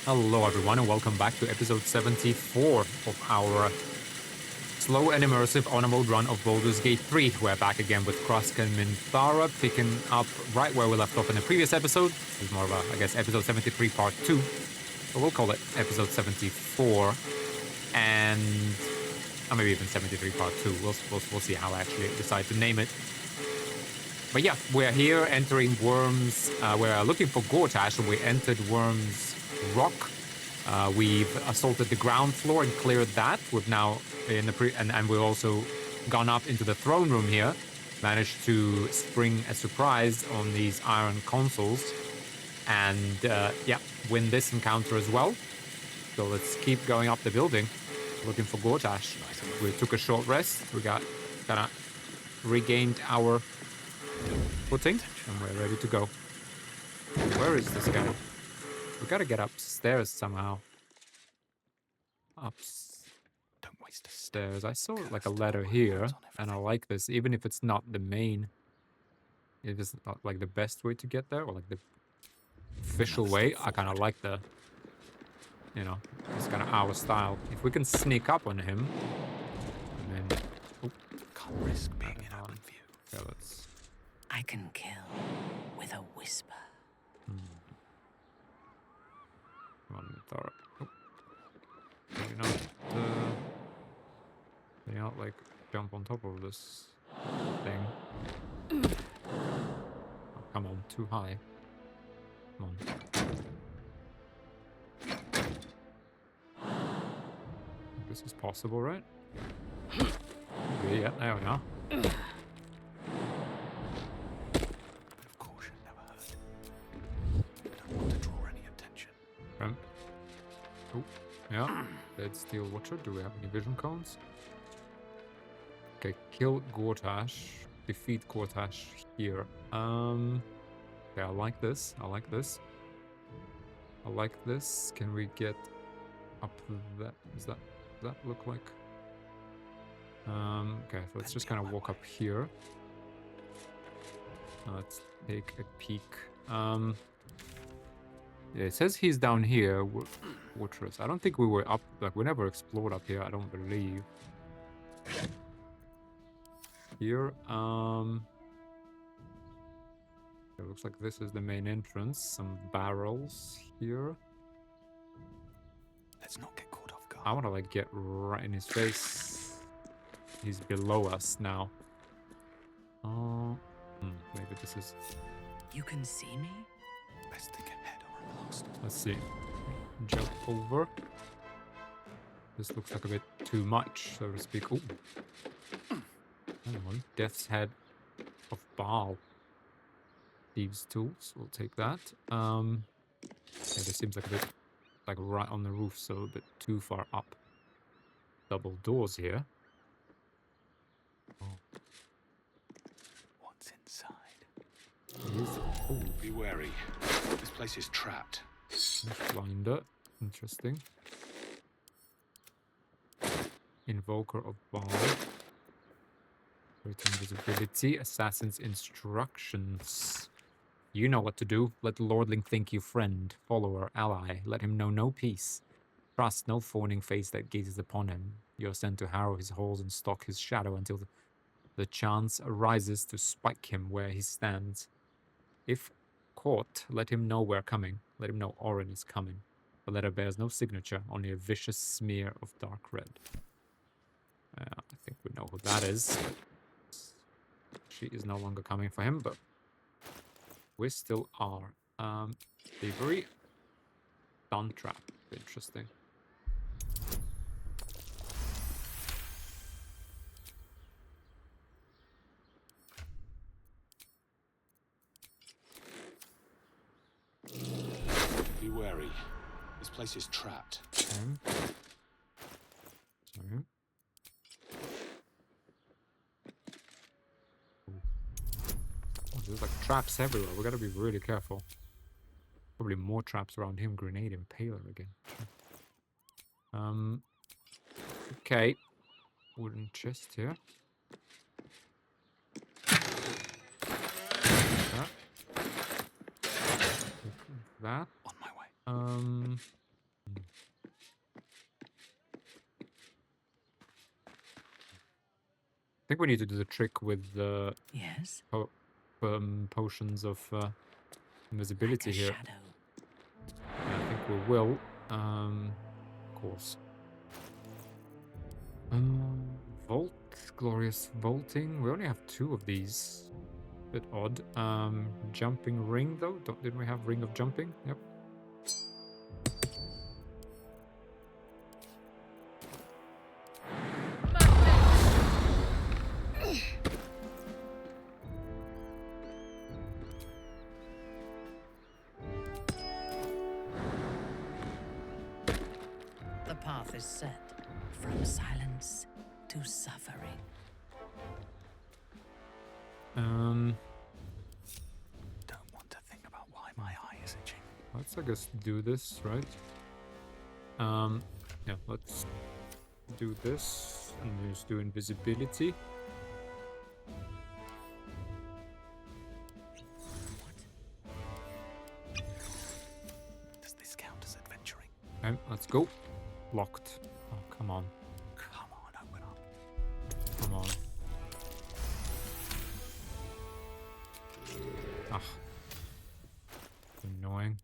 Hello everyone and welcome back to episode 74 of our slow and immersive on mode run of Baldur's Gate 3. We're back again with Krusk and Minthara, picking up right where we left off in the previous episode. This is more of a, I guess, episode 73 part 2. But we'll call it episode 74. And... or maybe even 73 part 2. We'll see how I actually decide to name it. But yeah, we're here entering Worm's... we're looking for Gortash and we entered Worm's Rock. We've assaulted the ground floor and cleared that. We've now in the and we've also gone up into the throne room here. Managed to spring a surprise on these iron consoles, and yeah, win this encounter as well. So let's keep going up the building, looking for Gortash. We took a short rest. We got kind of regained our footing, and we're ready to go. Where is this guy? We gotta get upstairs somehow. Don't waste stairs. I saw like a ladder here, and I like this, even if it's not the main. It is not like the best way to get there, or like the official way. I kind of like the, you know, it's kind of our style. If we can sneak up on him, and then can't risk being in open view. Yeah, let's. I can kill with a whisper. Come on, Thor. Oh. Can you not like jump on top of this thing? Oh, come on, too high. Come on. This is possible, right? Okay, yeah, there we are. Bit of caution never hurt. Don't want to draw any attention. Oh, yeah. Dead Steel Watcher. Do we have any vision cones? Okay, kill Gortash. Defeat Gortash here. Okay, I like this. I like this. I like this. Can we get up that? Does that look like? Okay, so let's just kind of walk up here. Let's take a peek. Yeah, it says he's down here. Fortress. I don't think we were up. Like we never explored up here. I don't believe. Here, it looks like this is the main entrance. Some barrels here. Let's not get caught off guard. I want to like get right in his face. He's below us now. Oh, maybe this is. You can see me? Best think ahead or I'm lost. Let's see. Jump over. This looks like a bit too much, so to speak. Oh, hang on. Death's Head of Baal. Thieves' tools. We'll take that. Yeah, this seems like a bit like right on the roof, so a bit too far up. Double doors here. Oh. What's inside? Oh, Be wary. This place is trapped. Blinder. Interesting. Invoker of Baal. Great invisibility. Assassin's instructions. You know what to do. Let the Lordling think you friend, follower, ally. Let him know no peace. Trust no fawning face that gazes upon him. You are sent to harrow his halls and stalk his shadow until the chance arises to spike him where he stands. If caught, let him know we're coming. Let him know Orin is coming. The letter bears no signature, only a vicious smear of dark red. I think we know who that is. She is no longer coming for him, but we still are. Thievery. Stun trap. Interesting. Be wary. This place is trapped. Okay. Sorry. Oh, there's like traps everywhere. We gotta be really careful. Probably more traps around him. Grenade Impaler again. Okay. Wooden chest here. That. On my way. think we need to do the trick with the Yes, potions of like invisibility a here. shadow. And I think we will. Of course. Vault, glorious vaulting. We only have 2 of these. Bit odd. Jumping ring though. Didn't we have ring of jumping? Yep. The path is set from silence to suffering. Don't want to think about why my eye is itching. Let's I guess do this, right? Yeah, let's do this and just do invisibility. Does this count as adventuring? Okay, let's go. Locked. Oh, come on. Come on, open up. Come on. Ah. Annoying.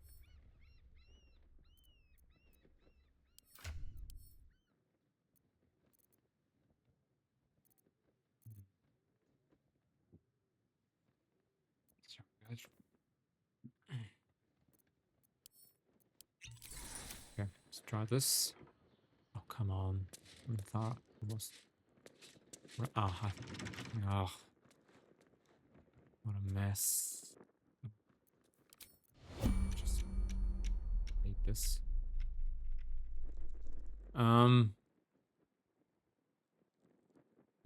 Okay, let's try this. Oh, come on. I thought it was... Ah. Oh. What a mess. Just hate this. Yeah,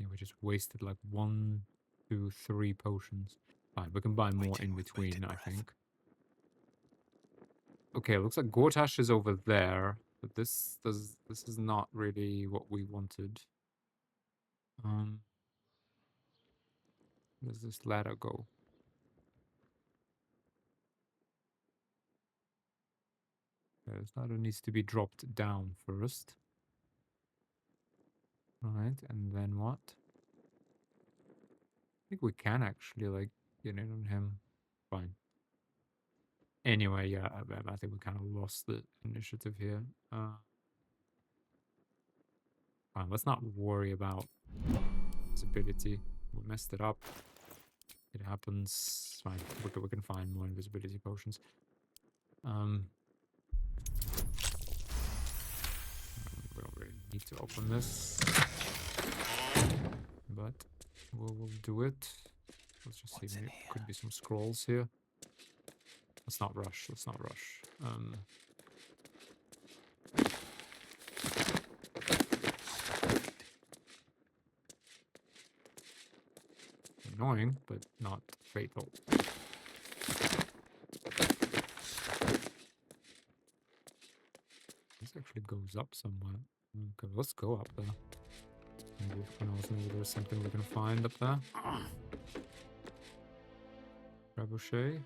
we just wasted like 1, 2, 3 potions. Fine, we can buy more in between, I think. Okay, it looks like Gortash is over there, but this is not really what we wanted. Where does this ladder go? Okay, this ladder needs to be dropped down first. Right, and then what? I think we can actually, like, get in on him. Fine. Anyway, yeah, I think we kind of lost the initiative here. Fine, let's not worry about his ability. We messed it up. It happens. Fine, we can find more invisibility potions. We don't really need to open this, but we'll do it. Let's just see. Maybe could be some scrolls here. Let's not rush. Let's not rush. Annoying, but not fatal. This actually goes up somewhere. Okay, let's go up there. Maybe maybe there's something we can find up there. Trebuchet.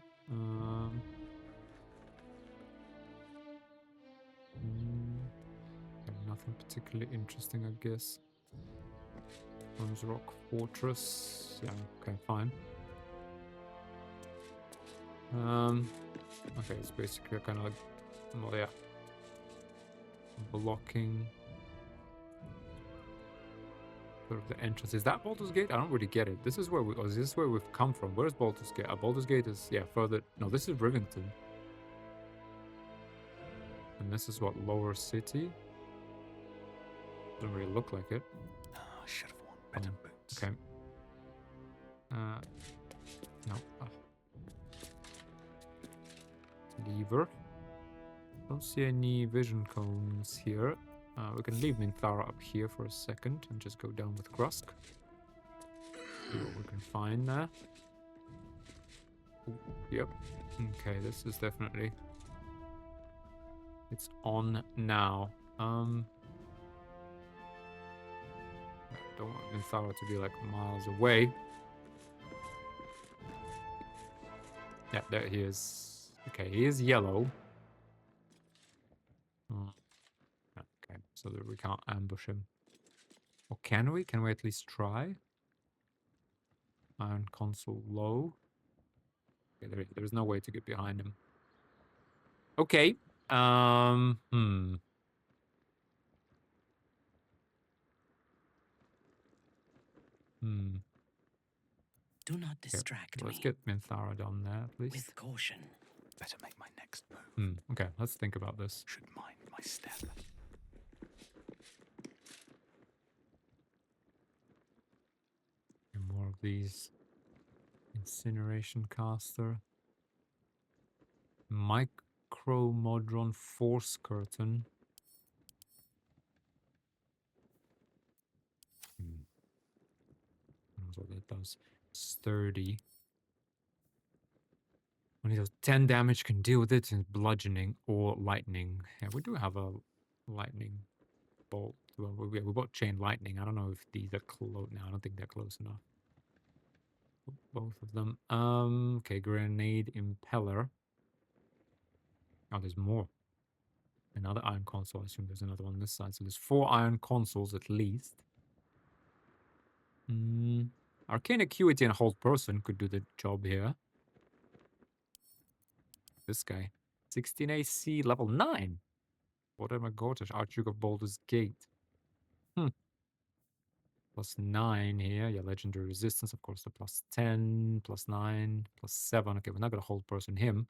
Okay, nothing particularly interesting, I guess. Bronze Rock Fortress. Yeah, okay, fine. Okay, it's basically kind of like, well, yeah, blocking sort of the entrance. Is that Baldur's Gate? I don't really get it. This is where is this where we've come from? Where's Baldur's Gate? Baldur's Gate is, yeah, further. No, this is Rivington. And this is what, Lower City? Doesn't really look like it. Oh, I should have worn better boots. Okay. No. Lever. Don't see any vision cones here. We can leave Minthara up here for a second and just go down with Krusk. See what we can find there. Ooh, yep. Okay, this is definitely... It's on now. I don't want Minthara to be like miles away. Yeah, there he is. Okay, he is yellow. Okay, so that we can't ambush him. Or can we? Can we at least try? Iron console low. Okay, there's no way to get behind him. Okay. Hmm. Do not Okay, distract let's me. get Minthara down there, at least. With caution. Better make my next move. Okay, let's think about this. Should mind my step. And more of these. Incineration caster. Micromodron force curtain. I don't know what that does. Sturdy. When he does 10 damage, can deal with it in bludgeoning or lightning. Yeah, we do have a lightning bolt. Well, we bought chain lightning. I don't know if these are close. No, I don't think they're close enough. Both of them. Okay, grenade impeller. Oh, there's more. Another iron console. I assume there's another one on this side. So there's 4 iron consoles at least. Arcane Acuity and Hold Person could do the job here. This guy. 16 AC, level 9. What am I gorgeous? Archduke of Baldur's Gate. Plus 9 here. Yeah, Legendary Resistance, of course, the plus 10, plus 9, plus 7. Okay, we're not going to Hold Person him.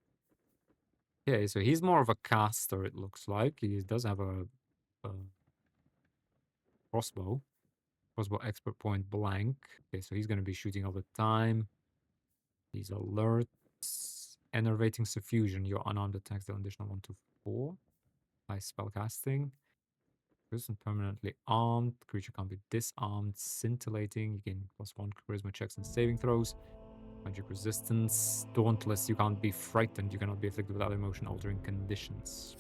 Okay, so he's more of a caster, it looks like. He does have a crossbow. Crossbow expert point blank. Okay, so he's going to be shooting all the time. These alerts. Enervating Suffusion. Your unarmed attacks deal additional 1 to 4. High spellcasting. Person permanently armed. Creature can't be disarmed. Scintillating. You gain +1 charisma checks and saving throws. Magic resistance. Dauntless. You can't be frightened. You cannot be afflicted with other emotion altering conditions.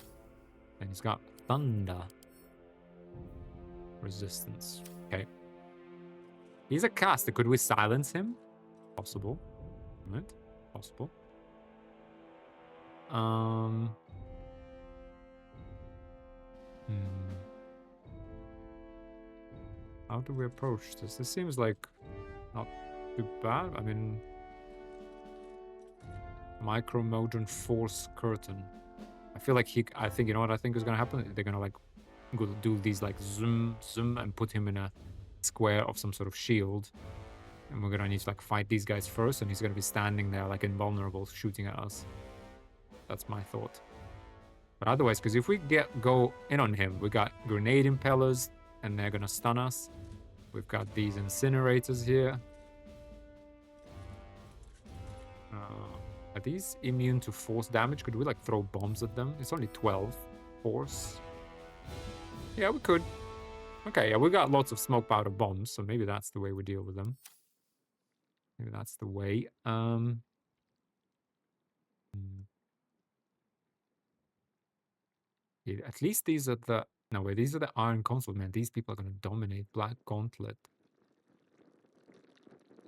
And he's got thunder resistance. Okay. He's a caster. Could we silence him? Possible. Right? Possible. How do we approach this? This seems like not too bad. I mean, Micromodron force curtain. I feel like I think, you know what I think is going to happen? They're going to like go do these like zoom, and put him in a square of some sort of shield. And we're going to need to like fight these guys first. And he's going to be standing there like invulnerable shooting at us. That's my thought. But otherwise, because if we go in on him, we got grenade impellers and they're going to stun us. We've got these incinerators here. Are these immune to force damage? Could we like throw bombs at them? It's only 12 force. Yeah, we could. Okay, yeah, we got lots of smoke powder bombs, so maybe that's the way we deal with them. Maybe that's the way. Yeah, at least these are the... No, wait, these are the Iron Console, man. These people are going to dominate. Black Gauntlet.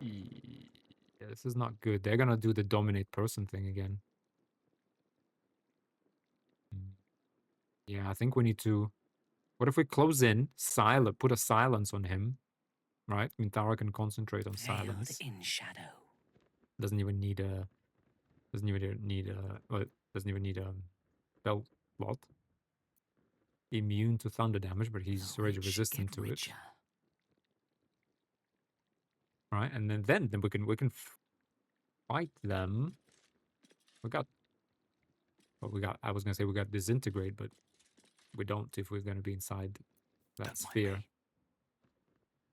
Yeah, this is not good. They're going to do the dominate person thing again. Yeah, I think we need to... What if we close in, put a silence on him, right? Minthara can concentrate on silence. In shadow. Doesn't even need a... Doesn't even need a belt slot. Immune to thunder damage, but he's already resistant to it. Right, and then we can fight them. We got... Well, I was gonna say we got disintegrate, but we don't if we're gonna be inside that sphere.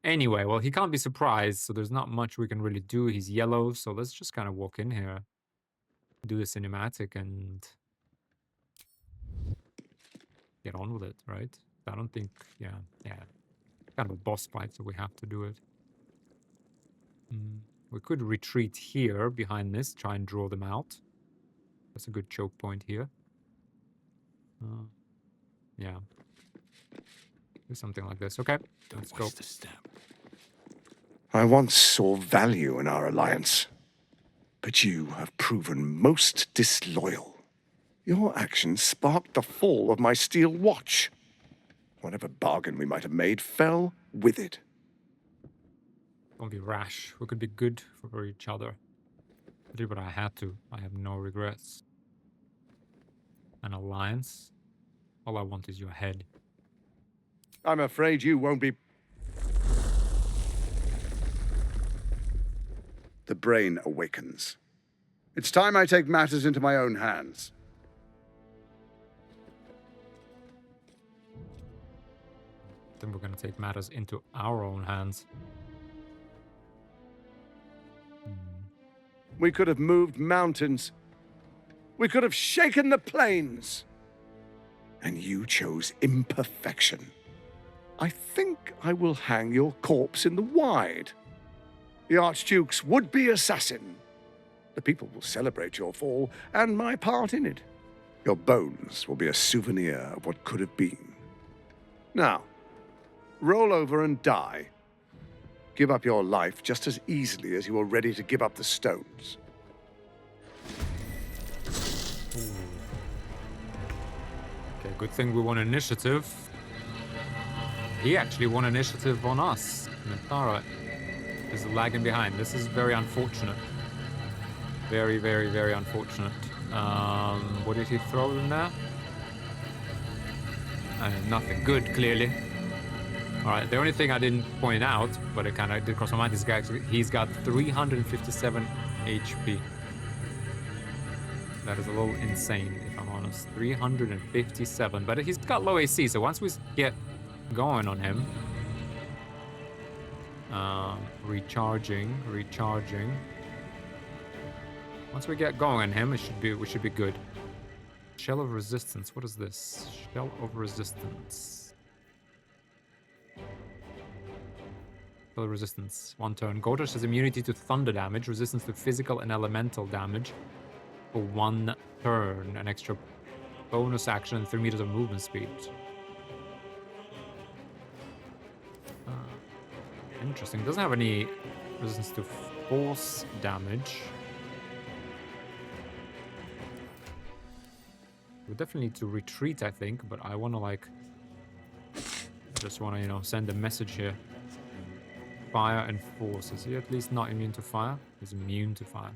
Anyway, well, he can't be surprised, so there's not much we can really do. He's yellow, so let's just kind of walk in here, do the cinematic, and get on with it, right? I don't think, yeah, kind of a boss fight, so we have to do it. We could retreat here behind this, try and draw them out. That's a good choke point here. Yeah. Do something like this. Okay, let's go. I once saw value in our alliance, but you have proven most disloyal. Your actions sparked the fall of my steel watch. Whatever bargain we might have made fell with it. Don't be rash. We could be good for each other. I did what I had to. I have no regrets. An alliance? All I want is your head. I'm afraid you won't be... The brain awakens. It's time I take matters into my own hands. Then we're gonna take matters into our own hands. We could have moved mountains. We could have shaken the plains. And you chose imperfection. I think I will hang your corpse in the wide. The Archduke's would-be assassin. The people will celebrate your fall and my part in it. Your bones will be a souvenir of what could have been. Now, roll over and die. Give up your life just as easily as you were ready to give up the stones. Okay, good thing we won initiative. He actually won initiative on us. Minthara is lagging behind. This is very unfortunate. Very, very, very unfortunate. What did he throw in there? Nothing good, clearly. Alright, the only thing I didn't point out, but it kind of did cross my mind, this guy actually, he's got 357 HP. That is a little insane, if I'm honest. 357, but he's got low AC, so once we get going on him... recharging. Once we get going on him, we should be good. Shell of Resistance, what is this? Shell of Resistance. Resistance, 1 turn. Gortash has immunity to thunder damage, resistance to physical and elemental damage for 1 turn, an extra bonus action and 3 meters of movement speed. Interesting. Doesn't have any resistance to force damage. We definitely need to retreat, I think, but I want to I just want to, send a message here. Fire and force. Is he at least not immune to fire? He's immune to fire.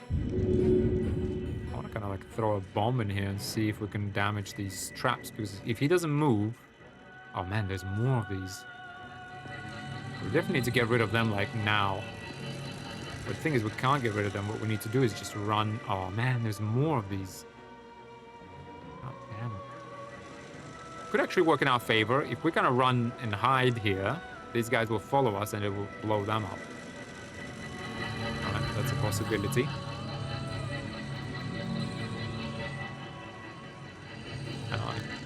I want to kind of throw a bomb in here and see if we can damage these traps, because if he doesn't move... Oh man, there's more of these. We definitely need to get rid of them now. But the thing is, we can't get rid of them. What we need to do is just run... Oh man, there's more of these. Oh damn. Could actually work in our favor. If we kind of run and hide here, these guys will follow us and it will blow them up. Alright, that's a possibility.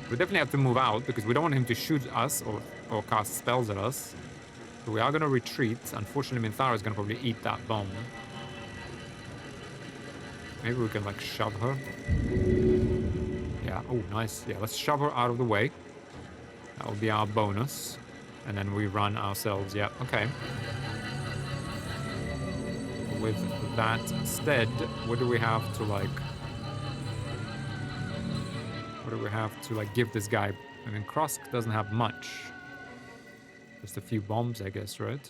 We definitely have to move out because we don't want him to shoot us or cast spells at us. So we are going to retreat. Unfortunately, Minthara is going to probably eat that bomb. Maybe we can shove her. Yeah, oh, nice. Yeah, let's shove her out of the way. That will be our bonus. And then we run ourselves. Yeah, okay. With that said, what do we have to, What do we have to, give this guy? I mean, Krosk doesn't have much. Just a few bombs, I guess, right?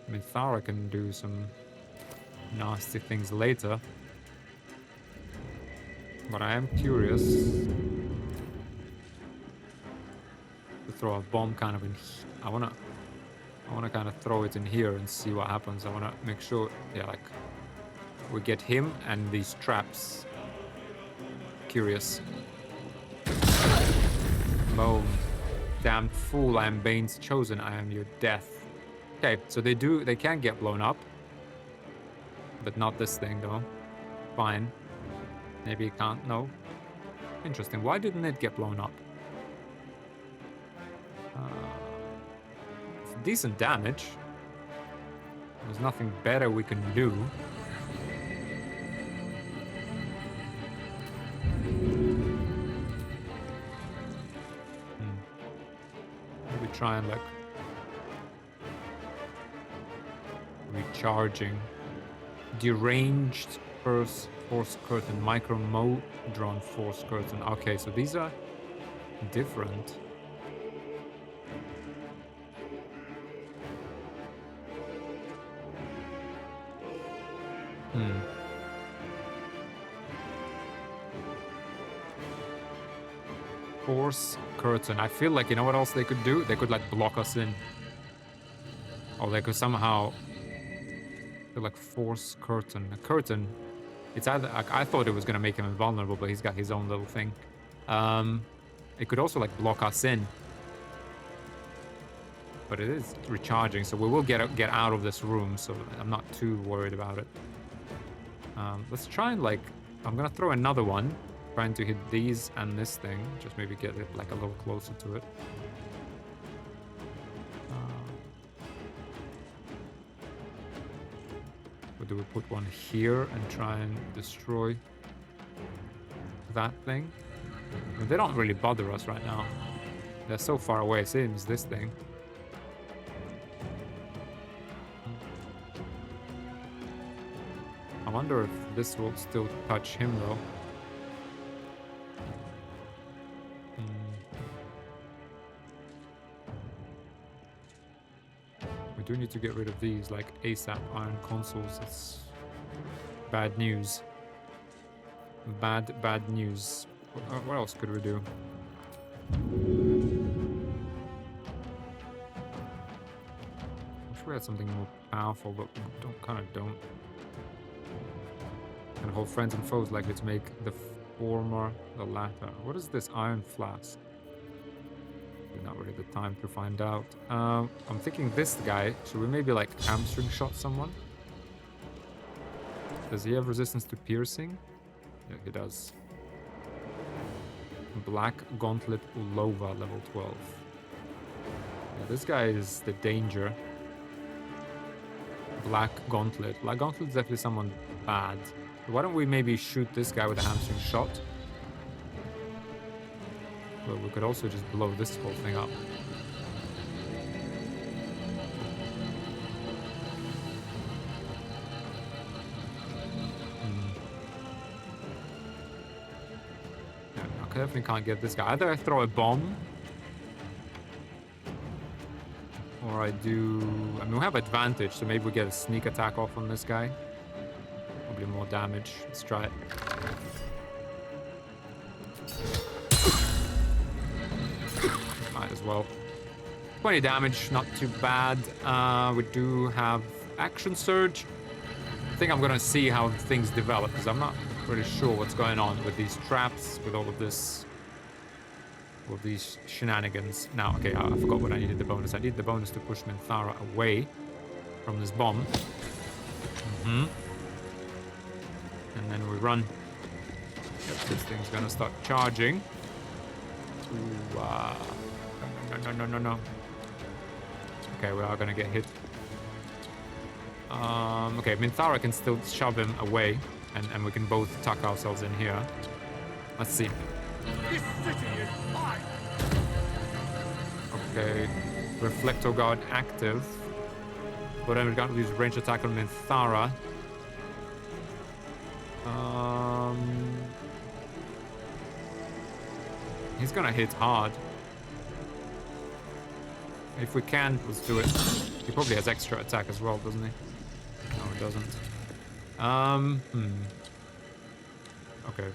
I mean, Thara can do some nasty things later. But I am curious to throw a bomb kind of in. I wanna kind of throw it in here and see what happens. I wanna make sure, yeah, we get him and these traps. Curious. Boom. Damned fool! I am Bane's chosen. I am your death. Okay, so they can get blown up, but not this thing though. Fine. Maybe it can't. No. Interesting. Why didn't it get blown up? It's decent damage. There's nothing better we can do. Maybe try and recharging. Deranged force curtain, micro modron force curtain. Okay, so these are different. Force curtain. I feel like, you know what else they could do? They could like block us in. Or they could somehow like force curtain. A curtain. It's either like, I thought it was gonna make him invulnerable, but he's got his own little thing. It could also like block us in. But it is recharging, so we will get out of this room, so I'm not too worried about it. Let's try and like, I'm gonna throw another one, trying to hit these and this thing, just maybe get it like a little closer to it. Or do we put one here and try and destroy that thing? I mean, they don't really bother us right now. They're so far away, same as this thing. I wonder if this will still touch him though. We do need to get rid of these, like ASAP iron consoles. It's bad news. Bad news. What else could we do? Wish we had something more powerful, but we kind of don't. And hold friends and foes likely to make the former the latter. What is this iron flask? Not really the time to find out. I'm thinking this guy. Should we maybe like hamstring shot someone? Does he have resistance to piercing? Yeah, he does. Black Gauntlet Ulova, level 12. Yeah, this guy is the danger. Black Gauntlet. Black Gauntlet is definitely someone bad. Why don't we maybe shoot this guy with a hamstring shot? Well, we could also just blow this whole thing up. Yeah, I definitely can't get this guy. Either I throw a bomb, or I do... I mean, we have advantage, so maybe we get a sneak attack off on this guy. Probably more damage. Let's try it. Might as well. 20 damage, not too bad. We do have action surge. I think I'm gonna see how things develop, because I'm not really sure what's going on with these traps, with all of this, all of these shenanigans. Now, okay, I forgot what I needed the bonus. I needed the bonus to push Minthara away from this bomb. And then we run. Yep, this thing's gonna start charging. Ooh, no. Okay, we are gonna get hit. Okay, Minthara can still shove him away, and we can both tuck ourselves in here. Let's see. This city is mine. Okay, Reflector Guard active. But then we're gonna use range attack on Minthara. He's gonna hit hard. If we can, let's do it. He probably has extra attack as well, doesn't he? No, he doesn't. Okay.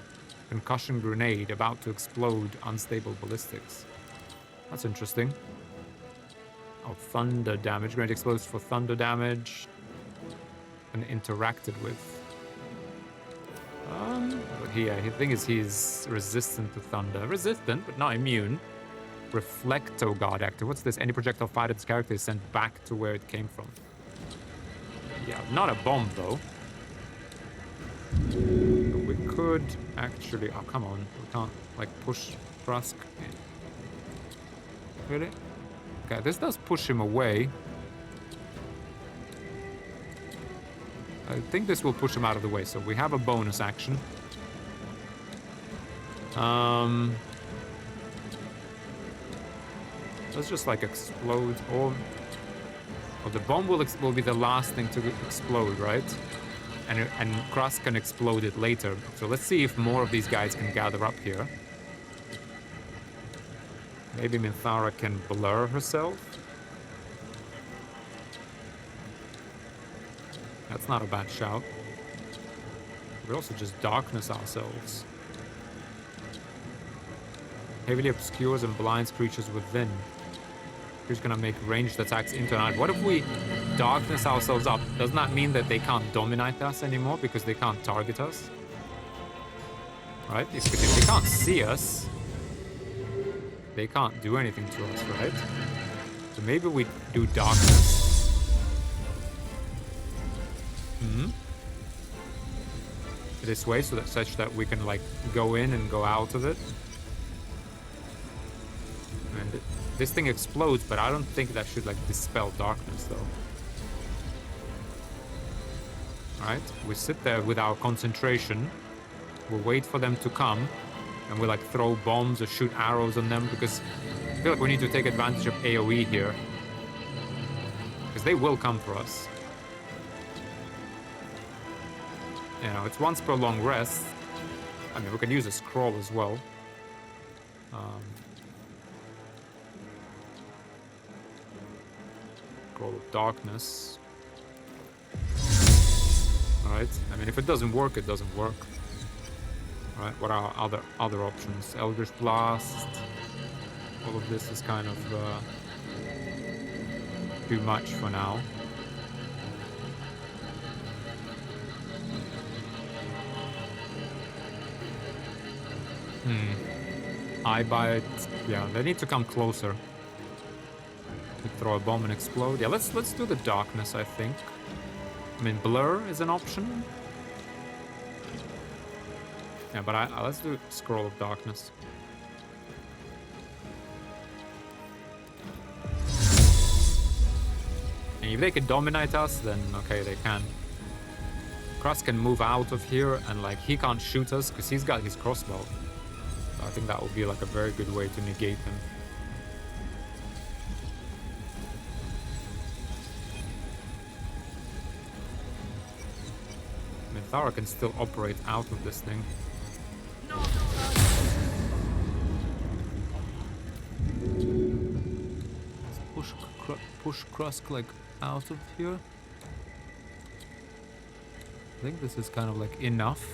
Concussion grenade about to explode unstable ballistics. That's interesting. Oh, thunder damage. Grenade explodes for thunder damage. And interacted with. But here, the thing is he's resistant to thunder. Resistant, but not immune. Reflecto Guard active. What's this? Any projectile fired at this character is sent back to where it came from. Yeah, not a bomb though. But we could actually... Oh, come on. We can't, like, push Trusk in. Really? Okay, this does push him away. I think this will push him out of the way, so we have a bonus action. Let's just like explode, or the bomb will be the last thing to explode, right? And Cross can explode it later. So let's see if more of these guys can gather up here. Maybe Minthara can blur herself. That's not a bad shout. We also just darkness ourselves. heavily obscures and blinds creatures within. Who's gonna make ranged attacks into and out? What if we darkness ourselves up? Doesn't that mean that they can't dominate us anymore because they can't target us? Right? If they can't see us, they can't do anything to us, right? So maybe we do darkness. This way, so that such that we can like go in and go out of it. And this thing explodes, but I don't think that should like dispel darkness though. Alright, we sit there with our concentration. We'll wait for them to come, and we like throw bombs or shoot arrows on them, because I feel like we need to take advantage of AoE here. Because they will come for us. You know, it's once per long rest. I mean, we can use a scroll as well. Scroll of darkness. Alright, I mean, if it doesn't work, it doesn't work. Alright, what are our other options? Eldritch Blast. All of this is kind of too much for now. Eye Bite. Yeah, they need to come closer. We throw a bomb and explode. Yeah, let's do the darkness, I think. I mean, blur is an option. Yeah, but let's do Scroll of Darkness. And if they can dominate us, then okay, they can. Cross can move out of here, and like he can't shoot us because he's got his crossbow. So I think that would be like a very good way to negate them. Minthara can still operate out of this thing. Let's push Krusk like out of here. I think this is kind of like enough.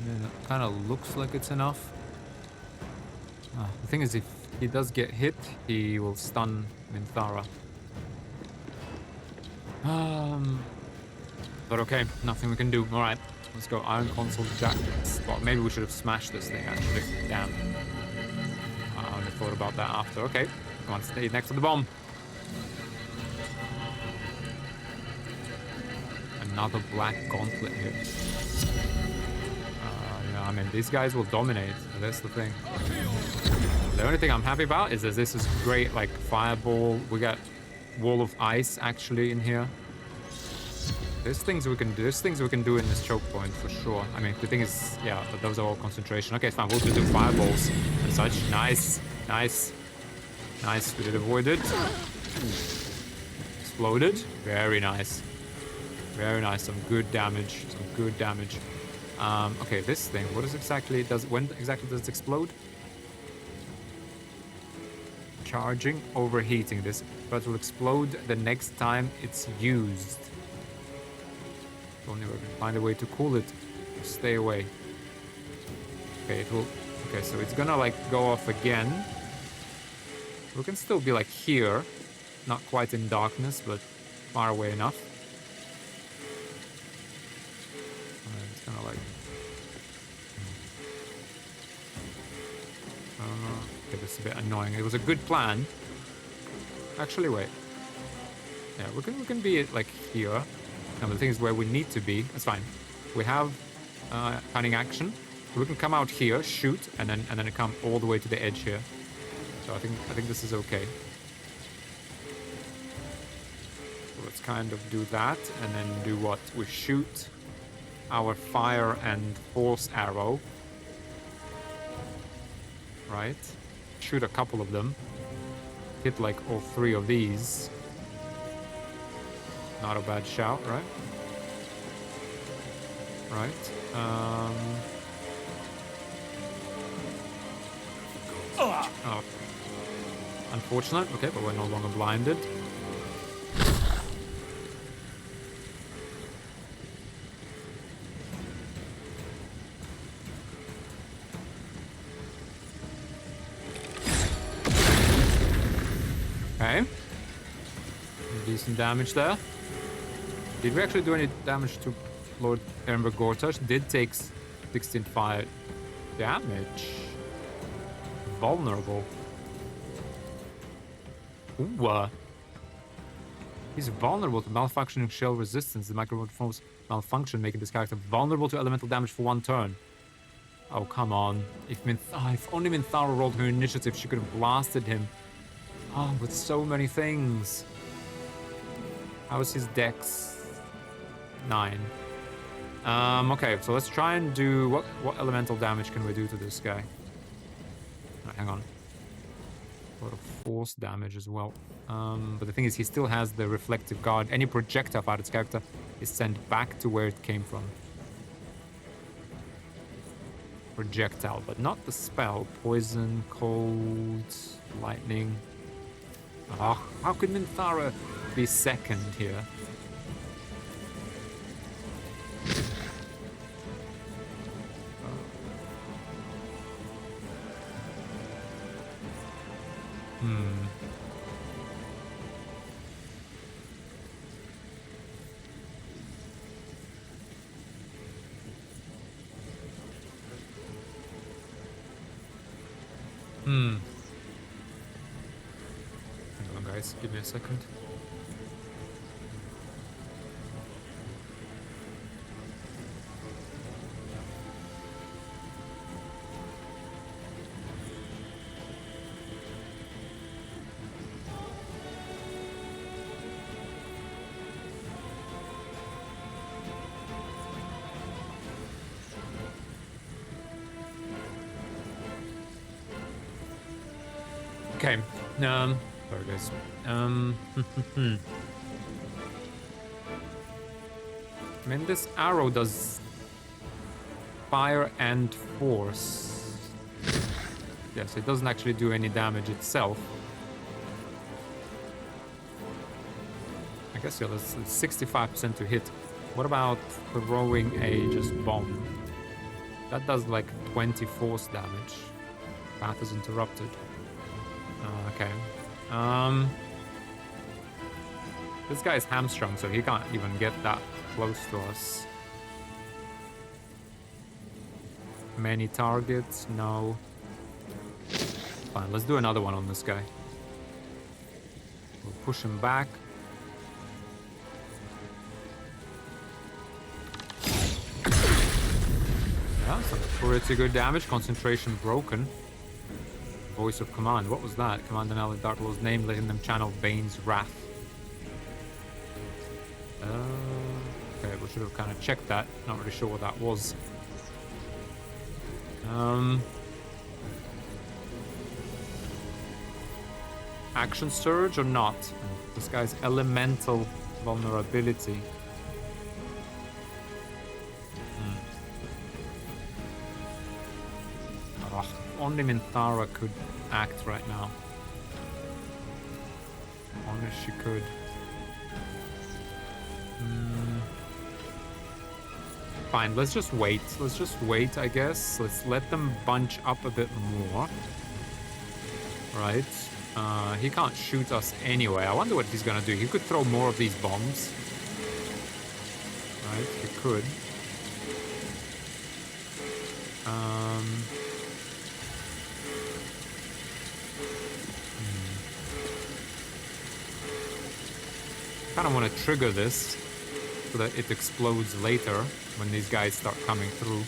It kind of looks like it's enough. The thing is, if he does get hit, he will stun Minthara. But okay, nothing we can do. Alright, let's go Iron Console Jackets. Well, maybe we should have smashed this thing, actually. Damn. I only thought about that after. Okay, come on, stay next to the bomb. Another black gauntlet here. Yeah, I mean, these guys will dominate. That's the thing. The only thing I'm happy about is that this is great, like, fireball. We got wall of ice, actually, in here. There's things we can do. There's things we can do in this choke point, for sure. I mean, the thing is, yeah, but those are all concentration. Okay, it's fine. We'll just do fireballs and such. Nice. Nice. Nice. We did avoid it. Exploded. Very nice. Very nice. Some good damage. Some good damage. Okay, this thing. What is exactly does? When exactly does it explode? Charging, overheating. This but will explode the next time it's used. Only we can find a way to cool it. Stay away. Okay, it will. Okay, so it's gonna like go off again. We can still be like here, not quite in darkness, but far away enough. It's gonna like. Okay, this is a bit annoying. It was a good plan. Actually, wait. Yeah, we can be like here. And the thing is where we need to be. That's fine. We have cunning action. We can come out here, shoot, and then come all the way to the edge here. So I think this is okay. So let's kind of do that, and then do what? We shoot our fire and force arrow. Right? Shoot a couple of them. Hit like all three of these. Not a bad shout, right? Right. Oh. Unfortunate. Okay, but we're no longer blinded. Okay. Decent damage there. Did we actually do any damage to Lord Ehrenberg Gortash? Did take 16 fire damage. Vulnerable. Ooh. He's vulnerable to malfunctioning shell resistance. The microphone's malfunction, making this character vulnerable to elemental damage for 1 turn. Oh, come on. If only Minthara rolled her initiative, she could have blasted him. Oh, with so many things. How is his dex? 9. Okay, so let's try and do... What elemental damage can we do to this guy? Right, hang on. A lot of force damage as well. But the thing is, he still has the reflective guard. Any projectile fired at this character is sent back to where it came from. Projectile, but not the spell. Poison, cold, lightning. Oh, how could Minthara be second here? Hang on, guys. Give me a second. Okay. Sorry, guys. I mean, this arrow does fire and force. Yes, it doesn't actually do any damage itself. I guess, yeah, that's 65% to hit. What about throwing a just bomb? That does like 20 force damage. Path is interrupted. Okay. This guy is hamstrung, so he can't even get that close to us. Many targets? No. Fine, let's do another one on this guy. We'll push him back. Yeah, some pretty good damage. Concentration broken. Voice of command. What was that? Command an allied Dark Lord's name, letting them channel Bane's wrath. Okay, we should have kind of checked that. Not really sure what that was. Action surge or not? This guy's elemental vulnerability. Only Minthara could act right now. Only she could. Fine, let's just wait. Let's just wait, I guess. Let's let them bunch up a bit more. Right. He can't shoot us anyway. I wonder what he's gonna do. He could throw more of these bombs. Right, he could. Kind of want to trigger this so that it explodes later when these guys start coming through.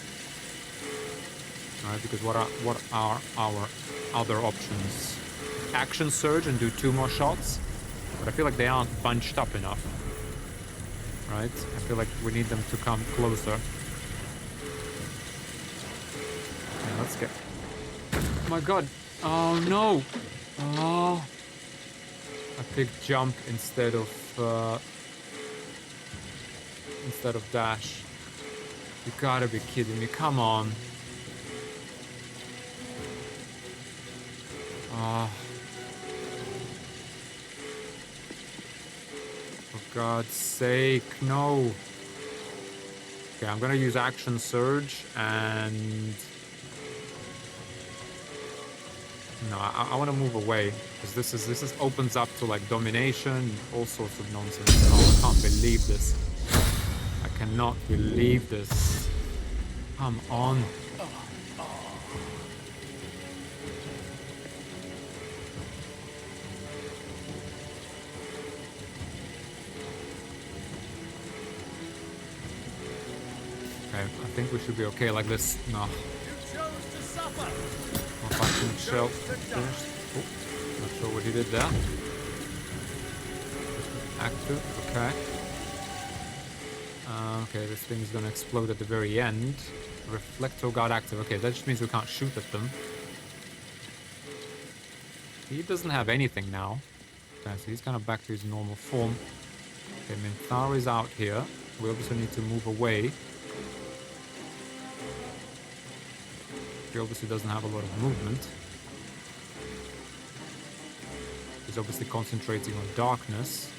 All right, because what are our other options? Action surge and do 2 more shots, but I feel like they aren't bunched up enough. Right? I feel like we need them to come closer. Yeah, let's get. Oh my god! Oh no! Oh. I picked jump instead of dash. You gotta be kidding me! Come on! Oh. For God's sake, no! Okay, I'm gonna use action surge and no, I want to move away. Because this opens up to like domination, all sorts of nonsense. Oh, I can't believe this. I cannot believe this. Come on. Okay, I think we should be okay like this. No. You chose to suffer. More faction shell. Finished. Oh, not sure what he did there. Active, okay. Okay, this thing is gonna explode at the very end. Reflector guard active. Okay, that just means we can't shoot at them. He doesn't have anything now. Okay, so he's kind of back to his normal form. Okay, Minthara is out here. We obviously need to move away. He obviously doesn't have a lot of movement. He's obviously concentrating on darkness.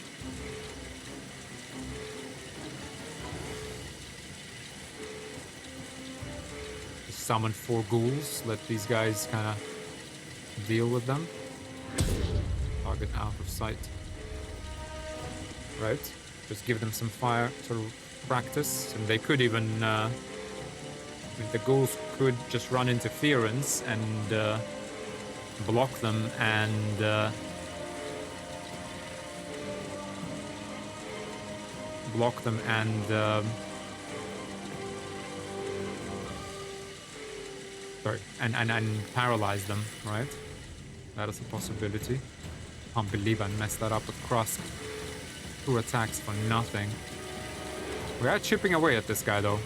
Summon 4 ghouls, let these guys kind of deal with them. Target out of sight. Right, just give them some fire sort of practice, and they could even, I mean, the ghouls could just run interference and block them and sorry, and paralyze them, right? That is a possibility. Can't believe I messed that up with Krusk. 2 attacks for nothing. We are chipping away at this guy though.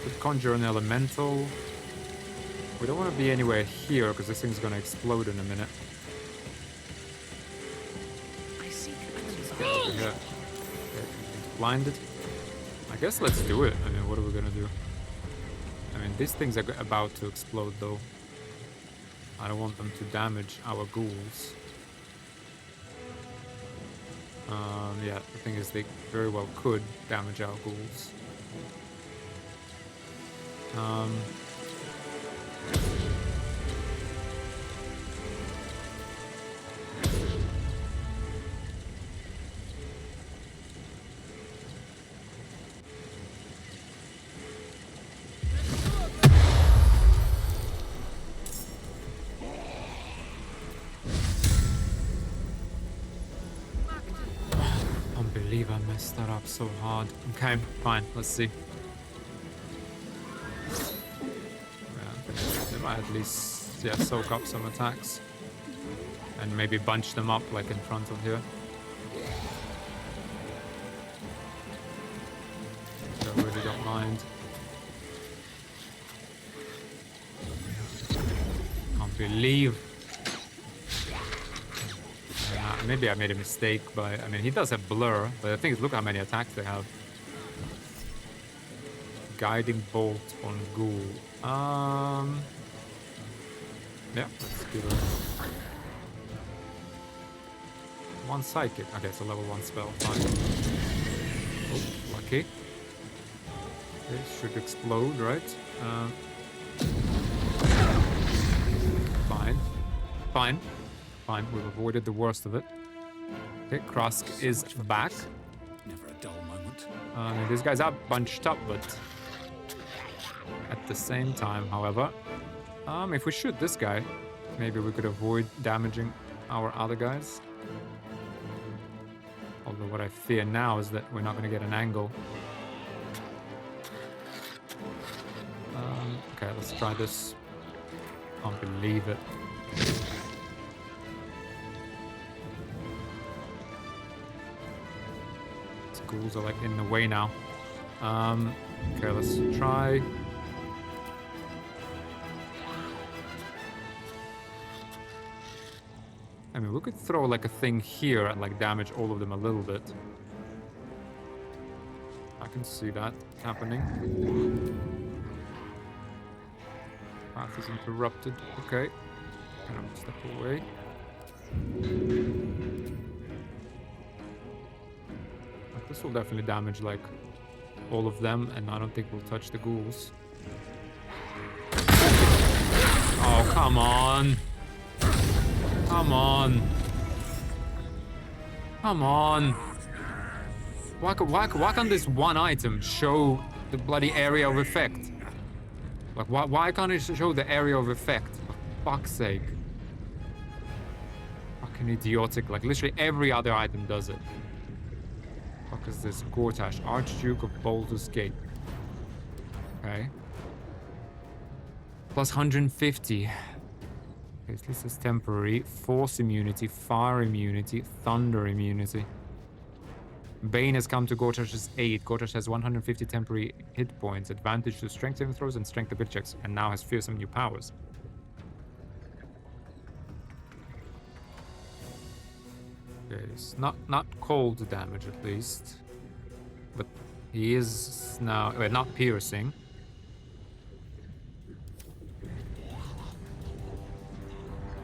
Could conjure an elemental. We don't want to be anywhere here because this thing's gonna explode in a minute. I seek Yeah. Okay, blinded. I guess let's do it. I mean, what are we gonna do? I mean, these things are about to explode, though. I don't want them to damage our ghouls. Yeah, the thing is, they very well could damage our ghouls. I messed that up so hard. Okay, fine, let's see. Yeah, they might at least, yeah, soak up some attacks. And maybe bunch them up like in front of here. I really don't mind. Can't believe. Maybe I made a mistake, but I mean, he does have blur, but the thing is, look how many attacks they have. Guiding bolt on ghoul. Yeah, let's give it 1 psychic. Okay, so level 1 spell. Fine. Oh, lucky. It should explode, right? Fine. Fine. Fine, we've avoided the worst of it. Okay, Krusk is back. Never a dull moment. These guys are bunched up, but at the same time, however, if we shoot this guy, maybe we could avoid damaging our other guys. Although what I fear now is that we're not going to get an angle. Okay, let's try this. Can't believe it. Ghouls are like in the way now. Okay, let's try. I mean, we could throw like a thing here and like damage all of them a little bit. I can see that happening. Path is interrupted. Okay. And I'm step away. This will definitely damage like all of them, and I don't think we'll touch the ghouls. Oh, come on. Come on. Come on. Why can't this one item show the bloody area of effect? Like, why can't it show the area of effect? For fuck's sake. Fucking idiotic. Like, literally every other item does it. Fuck is this? Gortash, Archduke of Baldur's Gate. Okay. Plus 150. Okay, this is temporary. Force immunity, fire immunity, thunder immunity. Bane has come to Gortash's aid. Gortash has 150 temporary hit points, advantage to strength saving throws and strength ability checks, and now has fearsome new powers. Okay, it's not cold damage at least, but he is now not piercing.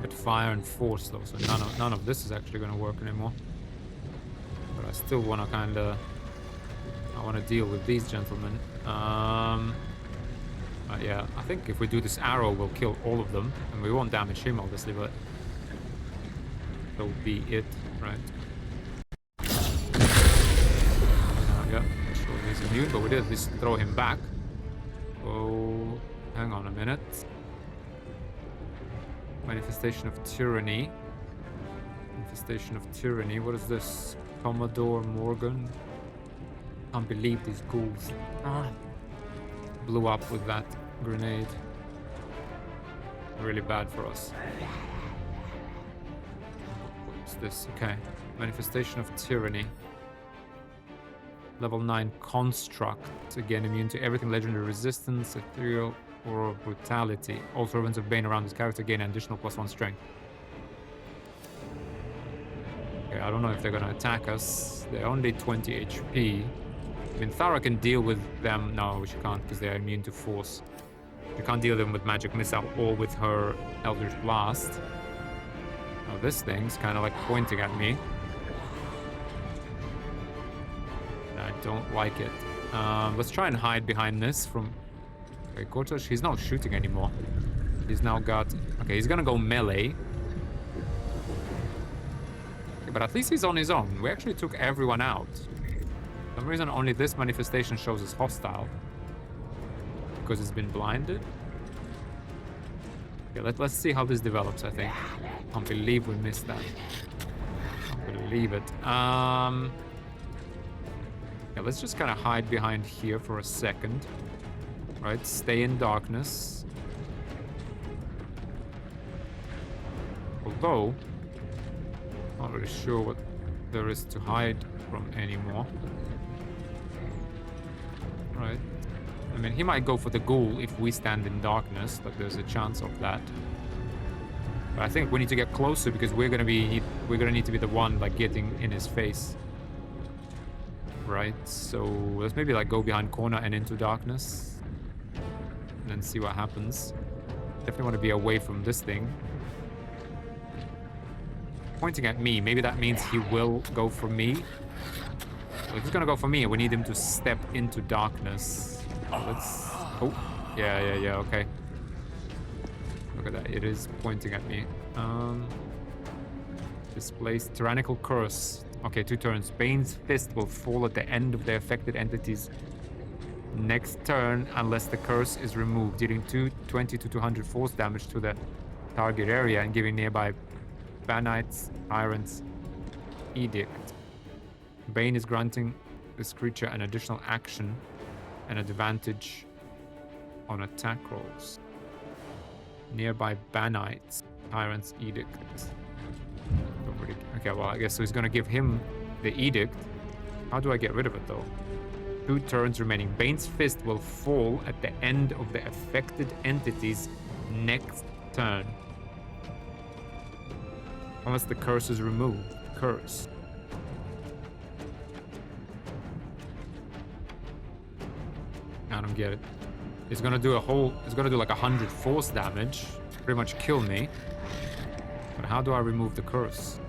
But fire and force though, so none of this is actually going to work anymore. But I still want to kind of... I want to deal with these gentlemen. Yeah, I think if we do this arrow, we'll kill all of them. And we won't damage him, obviously, but... that'll be it, right? Yeah, sure he's immune, but we did at least throw him back. Oh, hang on a minute. Manifestation of Tyranny. Manifestation of Tyranny, what is this? Commodore Morgan. Can't believe these ghouls blew up with that grenade. Really bad for us. What's this? Okay. Manifestation of Tyranny. Level 9 Construct. Again, immune to everything legendary resistance, ethereal, or brutality. All servants of Bane around this character gain an additional +1 strength. Okay, I don't know if they're gonna attack us. They're only 20 HP. I mean, Thara can deal with them. No, she can't because they're immune to force. She can't deal with them with magic missile or with her Eldritch Blast. Now this thing's kind of like pointing at me. I don't like it. Let's try and hide behind this from... Okay, Gortash, he's not shooting anymore. He's now got... Okay, he's gonna go melee. Okay, but at least he's on his own. We actually took everyone out. For some reason, only this manifestation shows as hostile. Because it's been blinded. Okay, let's see how this develops, I think. Can't believe we missed that. Can't believe it. Yeah, let's just kind of hide behind here for a second. Right, stay in darkness. Although, not really sure what there is to hide from anymore. Right. I mean, he might go for the ghoul if we stand in darkness. Like, there's a chance of that. But I think we need to get closer because we're gonna need to be the one like getting in his face. Right. So let's maybe like go behind corner and into darkness. And then see what happens. Definitely want to be away from this thing. Pointing at me. Maybe that means he will go for me. Well, if he's gonna go for me, we need him to step into darkness. Let's... Oh, yeah, okay. Look at that. It is pointing at me. Displays tyrannical curse. Okay, 2 turns. Bane's fist will fall at the end of the affected entity's next turn unless the curse is removed, dealing 220 to 200 force damage to the target area and giving nearby Banites, Tyrants, Edict. Bane is granting this creature an additional action and advantage on attack rolls. Nearby Banites, Tyrants, Edict. Don't really... Okay, well, I guess so he's gonna give him the Edict. How do I get rid of it though? 2 turns remaining. Bane's fist will fall at the end of the affected entity's next turn. Unless the curse is removed. Curse. I don't get it. It's gonna do like 100 force damage. Pretty much kill me. But how do I remove the curse?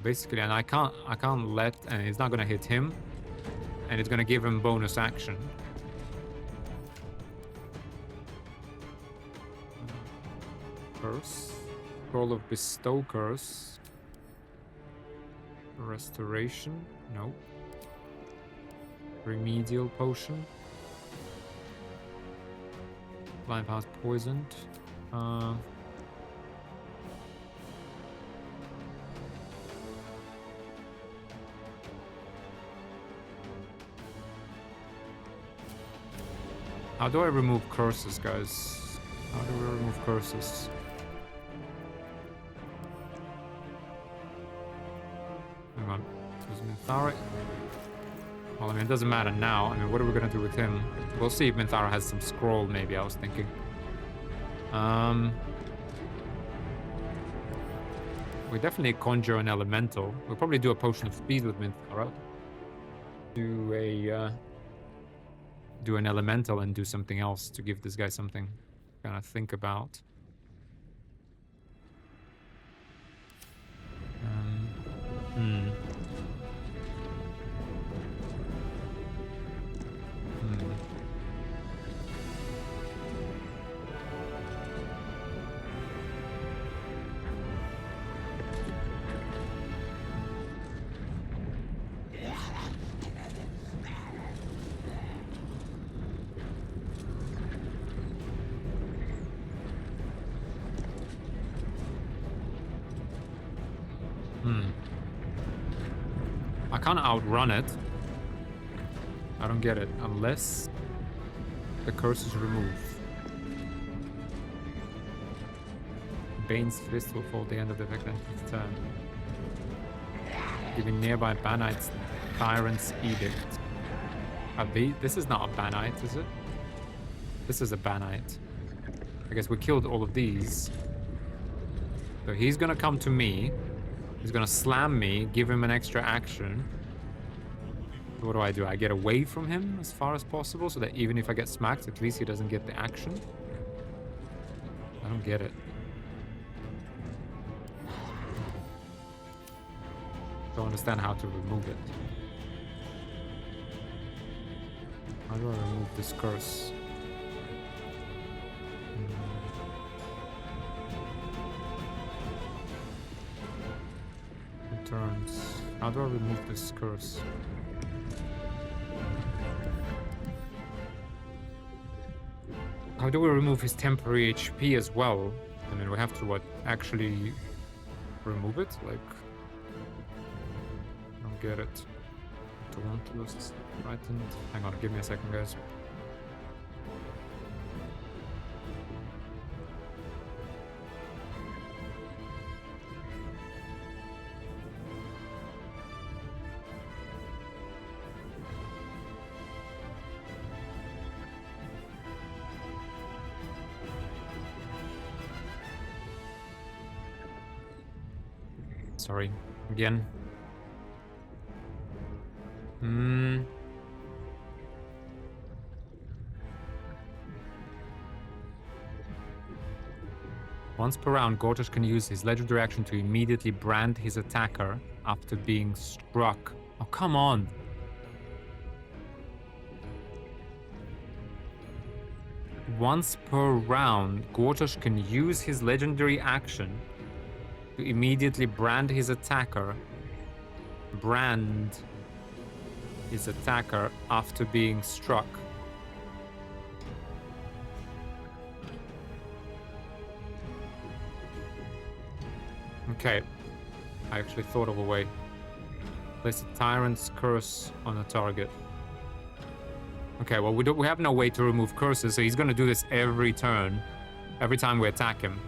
Basically, and I can't let, and it's not gonna hit him, and it's gonna give him bonus action. curse. Scroll of bestow curse. Restoration. No. Remedial potion. Limehouse poisoned. How do I remove curses, guys? How do we remove curses? Hang on. Choose Minthara. Well, I mean, it doesn't matter now. I mean, what are we gonna do with him? We'll see if Minthara has some scroll, maybe, I was thinking. We definitely conjure an elemental. We'll probably do a potion of speed with Minthara. Do an elemental and do something else to give this guy something to kind of think about. I can't outrun it. I don't get it. Unless the curse is removed. Bane's fist will fall at the end of the effect its turn. Giving nearby Banites Tyrant's Edict. This is not a Banite, is it? This is a Banite. I guess we killed all of these. So he's gonna come to me. He's gonna slam me, give him an extra action. So what do? I get away from him as far as possible so that even if I get smacked, at least he doesn't get the action? I don't get it. Don't understand how to remove it. How do I remove this curse? Turns. How do I remove this curse? How do we remove his temporary HP as well? I mean, we have to, what, actually remove it? Like, I don't get it. Dauntless, frightened. Hang on, give me a second, guys. Sorry, again. Once per round, Gortash can use his legendary action to immediately brand his attacker after being struck. Oh, come on! Once per round, Gortash can use his legendary action to immediately brand his attacker. Brand his attacker after being struck. Okay. I actually thought of a way. Place a Tyrant's Curse on a target. Okay, well, we have no way to remove curses, so he's gonna do this every turn. Every time we attack him.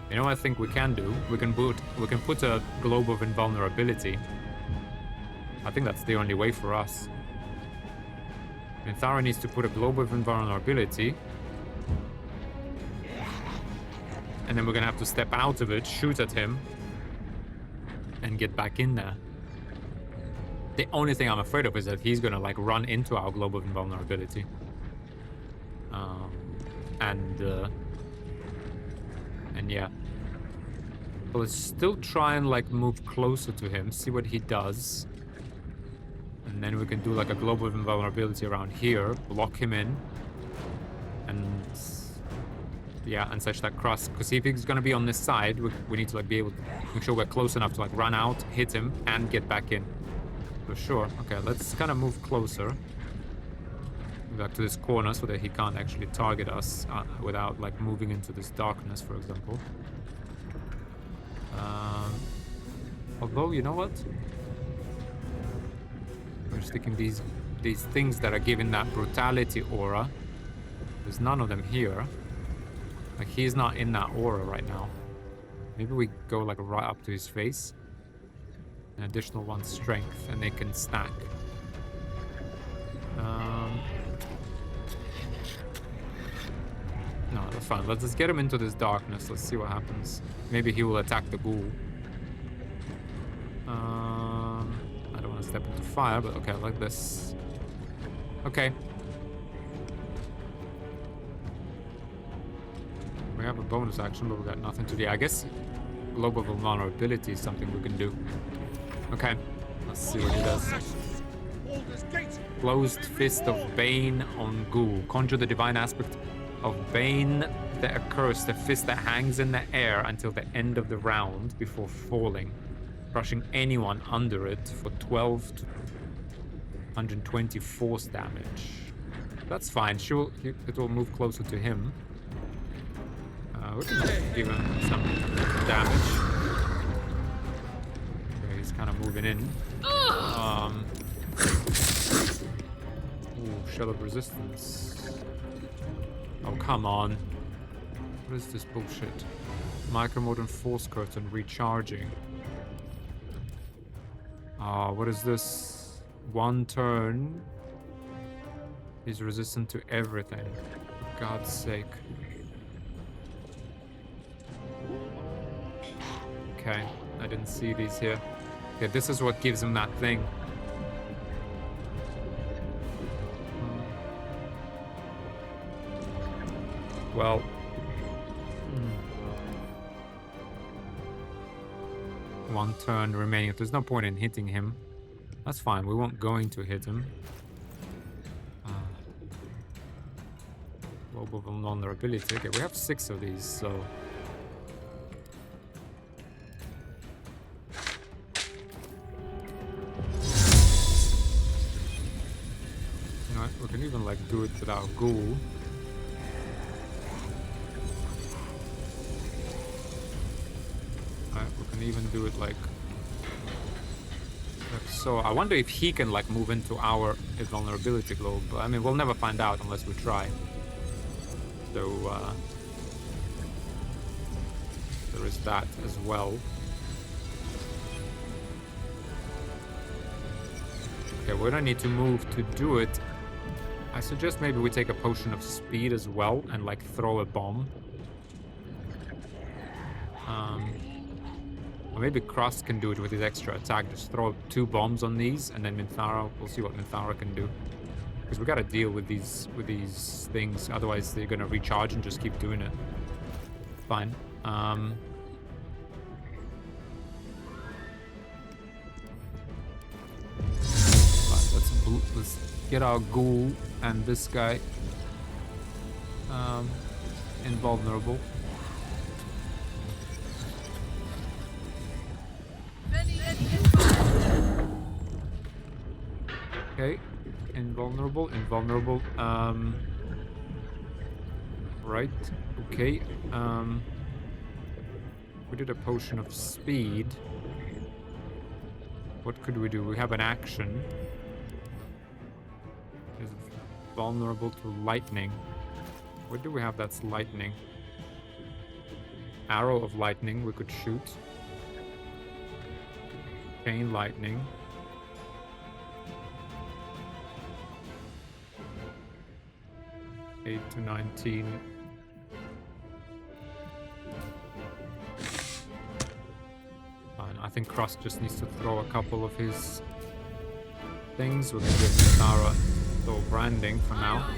You know what I think we can do? We can put a globe of invulnerability. I think that's the only way for us. Minthara needs to put a globe of invulnerability. And then we're gonna have to step out of it, shoot at him, and get back in there. The only thing I'm afraid of is that he's gonna like run into our globe of invulnerability. And yeah. But let's still try and like move closer to him, see what he does. And then we can do like a globe of invulnerability around here, block him in, and yeah, and such that cross. Because if he's gonna be on this side, we need to like be able to make sure we're close enough to like run out, hit him, and get back in. For sure. Okay, let's kind of move closer. Back to this corner so that he can't actually target us without like moving into this darkness, for example. Although, you know what? We're sticking these things that are giving that brutality aura. There's none of them here. Like, he's not in that aura right now. Maybe we go like right up to his face. An additional 1 strength, and they can stack. No, that's fine. Let's just get him into this darkness. Let's see what happens. Maybe he will attack the ghoul. I don't want to step into fire, but okay, like this. Okay. We have a bonus action, but we got nothing to do. I guess global vulnerability is something we can do. Okay, let's see what he does. Closed Fist of Bane on Ghoul. Conjure the divine aspect of Bane that occurs, the fist that hangs in the air until the end of the round before falling, crushing anyone under it for 12 to 120 force damage. That's fine. It will move closer to him. We can give him some damage. Okay, he's kind of moving in. Ooh, Shell of Resistance. Oh, come on. What is this bullshit? Micromodern Force Curtain recharging. What is this? 1 turn. He's resistant to everything. For God's sake. Okay, I didn't see these here. Okay, this is what gives him that thing. Well. 1 turn remaining. There's no point in hitting him. That's fine, we won't going to hit him. Global vulnerability. Okay, we have 6 of these, so... We can even like do it without ghoul. We can even do it like so. I wonder if he can like move into his vulnerability globe. I mean, we'll never find out unless we try. So there is that as well. Okay, we don't need to move to do it. I suggest maybe we take a potion of speed as well and like throw a bomb. Or maybe Cross can do it with his extra attack. Just throw 2 bombs on these, and then Minthara. We'll see what Minthara can do. Because we gotta deal with these things. Otherwise, they're gonna recharge and just keep doing it. Fine. Let's get our ghoul and this guy invulnerable. Okay, invulnerable. Right, okay. We did a potion of speed. What could we do? We have an action. Is vulnerable to lightning. What do we have that's lightning? Arrow of lightning we could shoot. Chain lightning. Eight to 19. Fine. I think Cross just needs to throw a couple of his things. We can give Minthara little branding for now.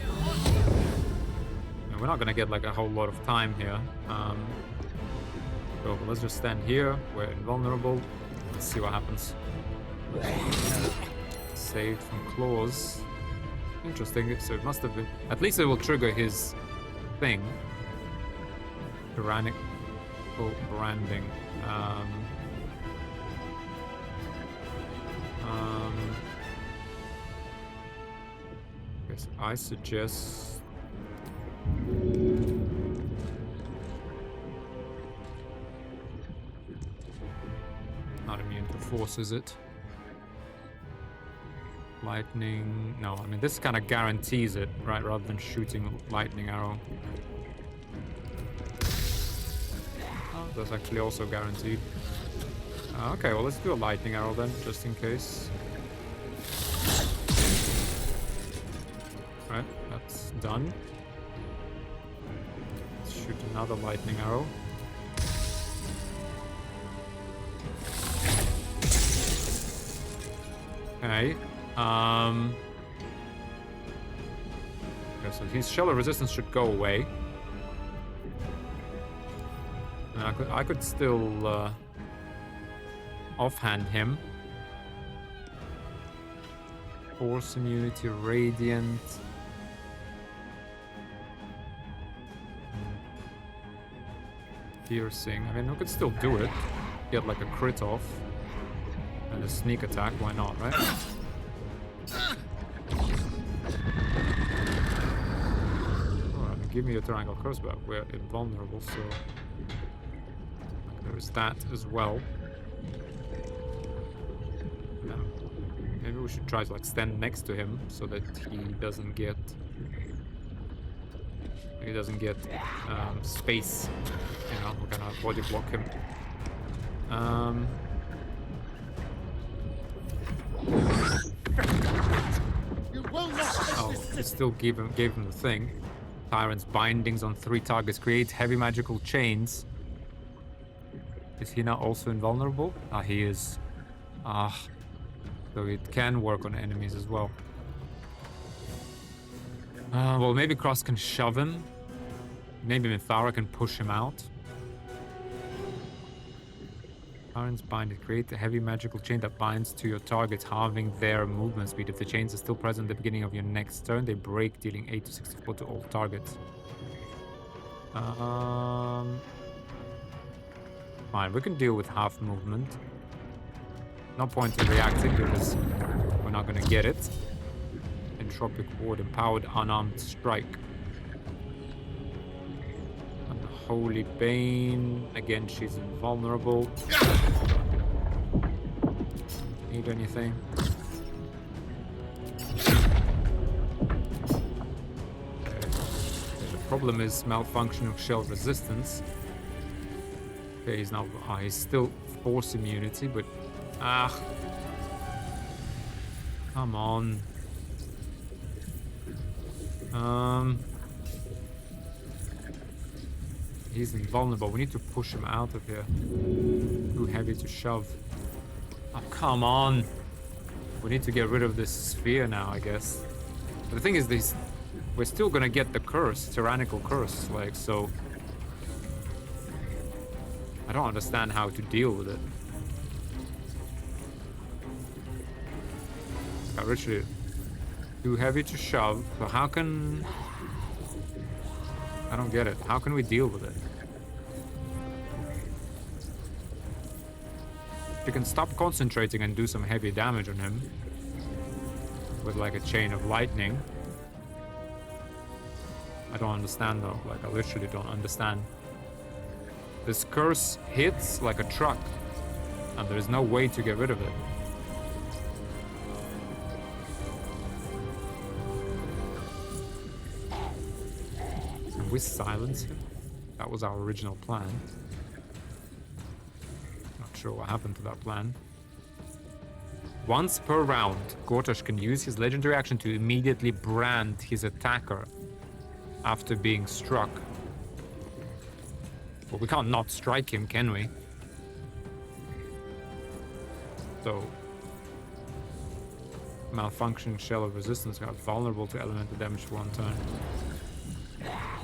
And we're not gonna get like a whole lot of time here. So let's just stand here. We're invulnerable. Let's see what happens. Saved from claws. Interesting. So it must have been. At least it will trigger his thing. tyrannical branding. Guess I suggest not immune to force, is it? Lightning. No, I mean this kind of guarantees it, right? Rather than shooting lightning arrow. Oh, that's actually also guaranteed. Okay, well let's do a lightning arrow then, just in case. Right, that's done. Let's shoot another lightning arrow. Okay. Okay, so his shell of resistance should go away. And I could still offhand him. Force immunity, radiant. Piercing. I mean, we could still do it. Get like a crit off. And a sneak attack, why not, right? Alright, give me a triangle crossbow. We're invulnerable, so there is that as well. Now, maybe we should try to like stand next to him so that he doesn't get space. You know, we're gonna body block him. Oh, he still gave him the thing. Tyrant's bindings on 3 targets create heavy magical chains. Is he now also invulnerable? Ah, he is. Ah, so it can work on enemies as well. Well, maybe Cross can shove him. Maybe Minthara can push him out. Tyrant's binding create a heavy magical chain that binds to your target, halving their movement speed. If the chains are still present at the beginning of your next turn, they break, dealing 8 to 64 to all targets. Fine, we can deal with half movement. No point in reacting because we're not gonna get it. Entropic Ward, empowered unarmed strike. Unholy Bane. Again, she's invulnerable. Need anything? Okay. The problem is malfunction of shell resistance. Okay, he's now. He's still force immunity, but come on. He's invulnerable. We need to push him out of here. Too heavy to shove. Oh, come on. We need to get rid of this sphere now, I guess. But the thing is, we're still gonna get the curse, tyrannical curse, like, so. I don't understand how to deal with it. Literally too heavy to shove. So how can... I don't get it. How can we deal with it? We can stop concentrating and do some heavy damage on him. With like a chain of lightning. I don't understand though. Like, I literally don't understand. This curse hits like a truck. And there is no way to get rid of it. Can we silence him? That was our original plan. Not sure what happened to that plan. Once per round, Gortash can use his legendary action to immediately brand his attacker after being struck. Well, we can't not strike him, can we? So, malfunction shell of resistance got vulnerable to elemental damage for 1 turn.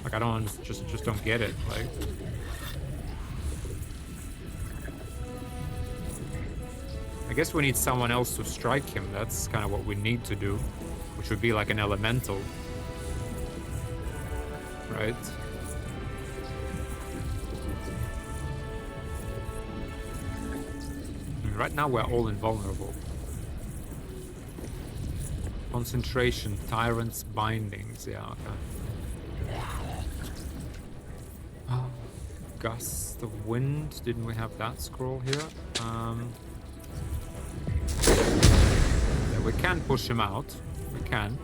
Like, I don't just don't get it. Like, I guess we need someone else to strike him. That's kind of what we need to do, which would be like an elemental, right? mean, right now we're all invulnerable. Concentration, tyrant's bindings. Yeah, okay. Oh, gust of wind. Didn't we have that scroll here? Yeah, we can push him out. We can.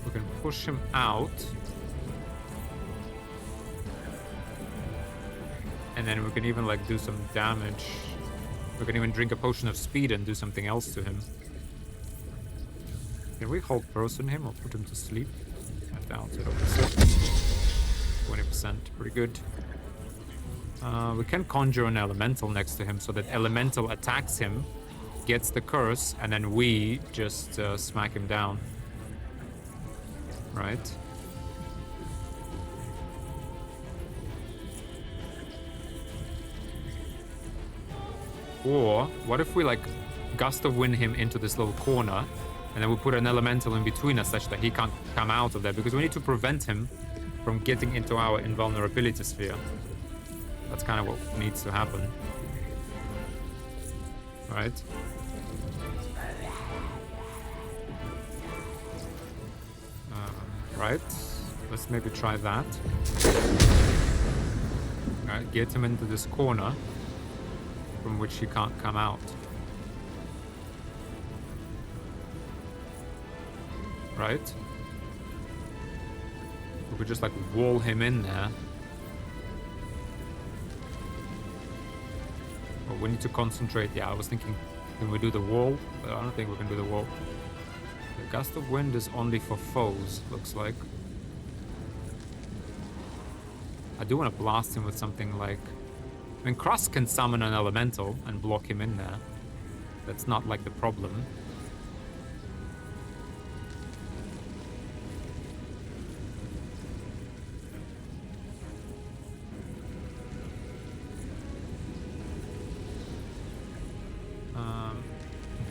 We can push him out. And then we can even like do some damage. We can even drink a potion of speed and do something else to him. Can we hold person him or put him to sleep? I doubt it, obviously. 20%, pretty good. We can conjure an elemental next to him so that elemental attacks him, gets the curse, and then we just smack him down. Right? Or what if we like gust of wind him into this little corner, and then we put an elemental in between us such that he can't come out of there, because we need to prevent him from getting into our invulnerability sphere. That's kind of what needs to happen. Right? Right? Let's maybe try that. Alright, get him into this corner from which he can't come out. Right? We could just like wall him in there. But we need to concentrate. Yeah, I was thinking, can we do the wall? But I don't think we can do the wall. The gust of wind is only for foes, looks like. I do want to blast him with something like... I mean, Cross can summon an elemental and block him in there. That's not like the problem.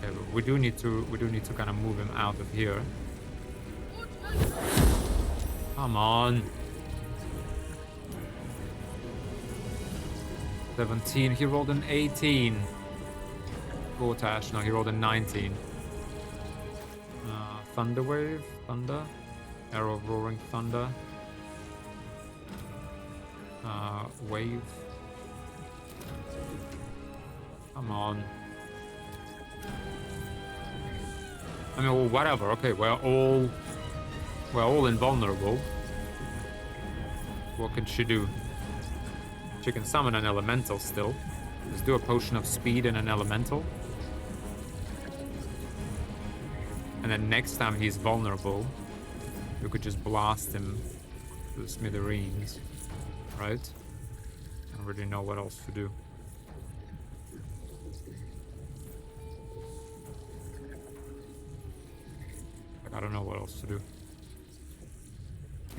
Okay, but we do need to kind of move him out of here. Come on. 17. He rolled an 18. Gortash. No, he rolled a 19. Thunder wave. Thunder. Arrow of roaring thunder. Wave. Come on. I mean, well, whatever. Okay, we're all invulnerable. What can she do? She can summon an elemental still. Let's do a potion of speed and an elemental. And then next time he's vulnerable, we could just blast him to the smithereens. Right? I don't really know what else to do. Like, I don't know what else to do.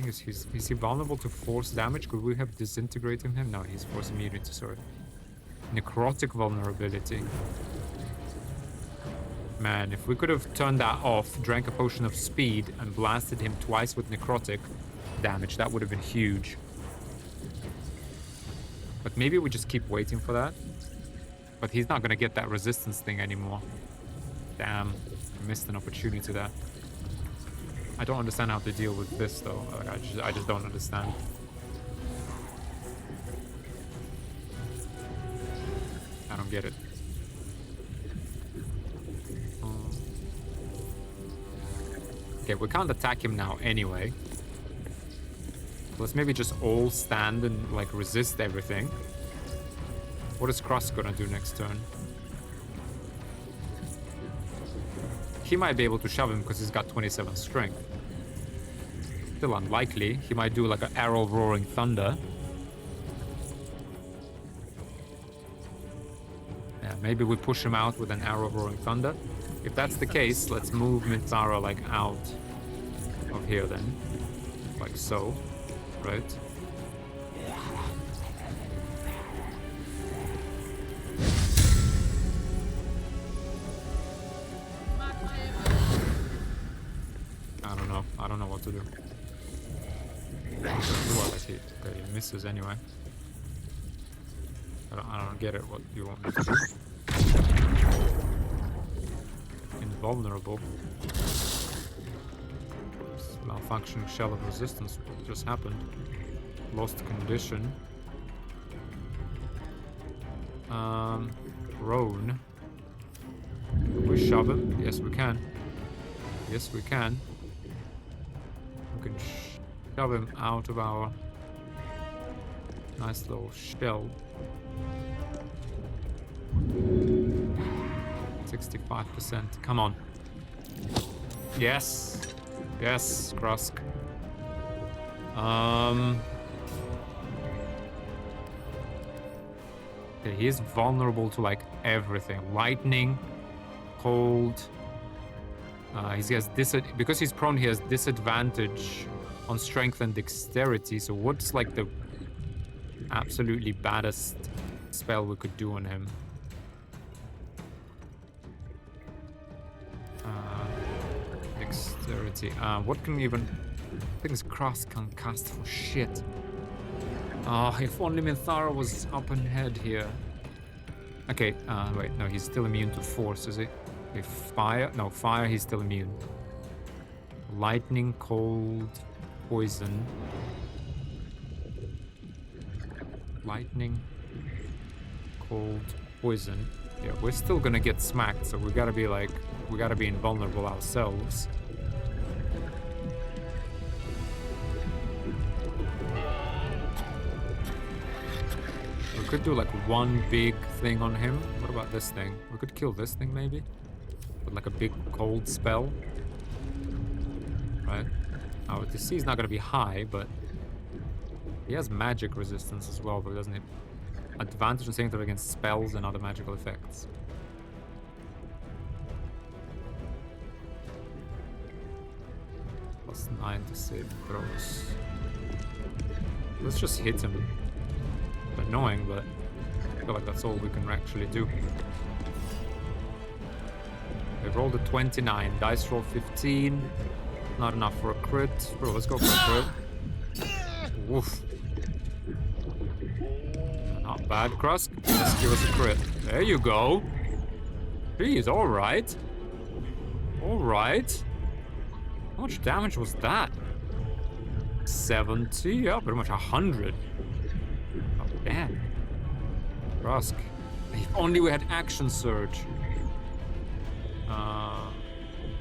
Is he vulnerable to force damage? Could we have disintegrated him? No, he's force immunity, sorry. Necrotic vulnerability. Man, if we could have turned that off, drank a potion of speed, and blasted him twice with necrotic damage, that would have been huge. But maybe we just keep waiting for that. But he's not gonna get that resistance thing anymore. Damn, I missed an opportunity there. I don't understand how to deal with this though. Like, I just don't understand. I don't get it. Okay, we can't attack him now anyway. Let's maybe just all stand and like resist everything. What is Cross gonna do next turn? He might be able to shove him because he's got 27 strength. Still unlikely. He might do like an arrow of roaring thunder. Yeah, maybe we push him out with an arrow of roaring thunder. If that's the case, let's move Mintara like out of here then. Like so. Right? I don't know what to do. Well, I see. Okay, he misses anyway. I don't get it. What do you want me to do? Invulnerable. Malfunctioning shell of resistance. What just happened? Lost condition. Prone. Can we shove him? Yes, we can. Yes, we can. We can shove him out of our nice little shell. 65%. Come on. Yes. Yes, Krusk. Okay, he is vulnerable to like everything. Lightning, cold. He has because he's prone, he has disadvantage on strength and dexterity. So what's like the absolutely baddest spell we could do on him? Dexterity. What can we even... Things Cross can cast for shit. Oh, if only Minthara was up ahead here. Okay, wait, no, he's still immune to force, is he? Okay, fire. No, fire, he's still immune. Lightning, cold, poison. Lightning, cold, poison. Yeah, we're still gonna get smacked, so we gotta be like... We gotta be invulnerable ourselves. We could do like one big thing on him. What about this thing? We could kill this thing maybe? With like a big cold spell. Right? Our DC is not gonna be high, but he has magic resistance as well, but doesn't he? Advantage on saving throw against spells and other magical effects. +9 to save throws. Let's just hit him. Annoying, but I feel like that's all we can actually do. They rolled a 29, dice roll 15. Not enough for a crit. Bro, let's go for a crit. Woof. Not bad, Krusk. Just give us a crit. There you go. Jeez, alright. Alright. How much damage was that? 70? Yeah, pretty much 100. Oh, damn. Krusk. If only we had action surge.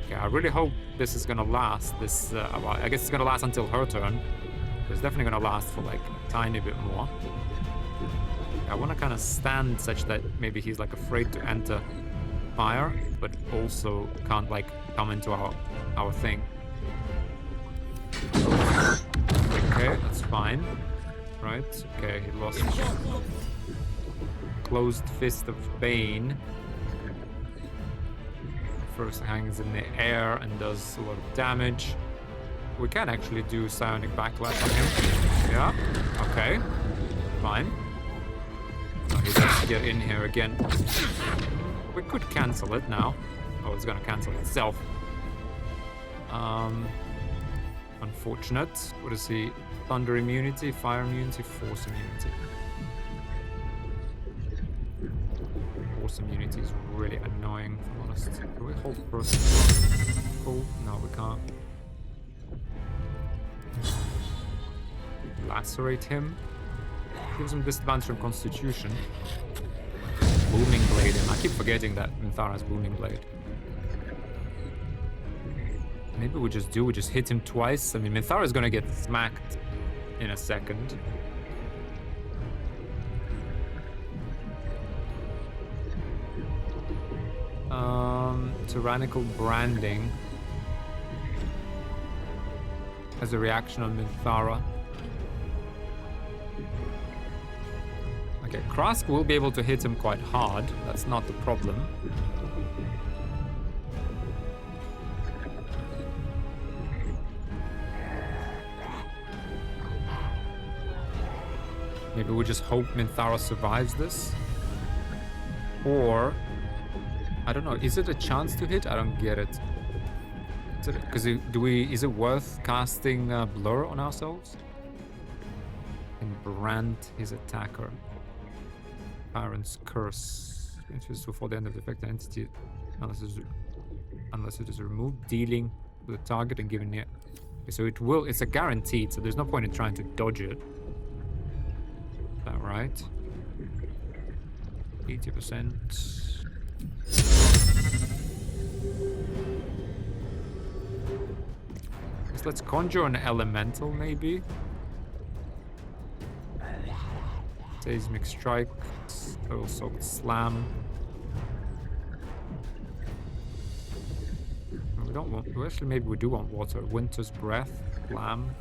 Okay, I really hope this is gonna last. This, well, I guess it's gonna last until her turn. It's definitely gonna last for like a tiny bit more. I wanna kind of stand such that maybe he's like afraid to enter fire, but also can't like come into our thing. Okay, that's fine. Right, okay, he lost Closed Fist of Bane. First hangs in the air and does a lot of damage. We can actually do Psionic Backlash on him. Yeah, okay, fine. Oh, he does get in here again. We could cancel it now. Oh, it's gonna cancel itself. Unfortunate. What is he? Thunder immunity, fire immunity, force immunity. Force immunity is really annoying, if I'm honest. Can we hold first? Cool. No, we can't. Lacerate him. Gives him disadvantage on Constitution. Booming Blade him. I keep forgetting that Minthara has Booming Blade. Maybe we just hit him twice. I mean, Minthara is gonna get smacked in a second. Tyrannical Branding as a reaction on Minthara. Okay, Krusk will be able to hit him quite hard. That's not the problem. Maybe we just hope Minthara survives this. Or, I don't know, is it a chance to hit? I don't get it. Because is it worth casting Blur on ourselves? brand his attacker. Tyrant's curse. Introduced before the end of the effect entity, unless it is removed, dealing with the target and giving it. Okay, so it will. It's a guaranteed, so there's no point in trying to dodge it. Is that right? 80%. Let's conjure an elemental, maybe. Seismic strike, total soaked slam. We don't want. Well, actually, maybe we do want water. Winter's breath, slam.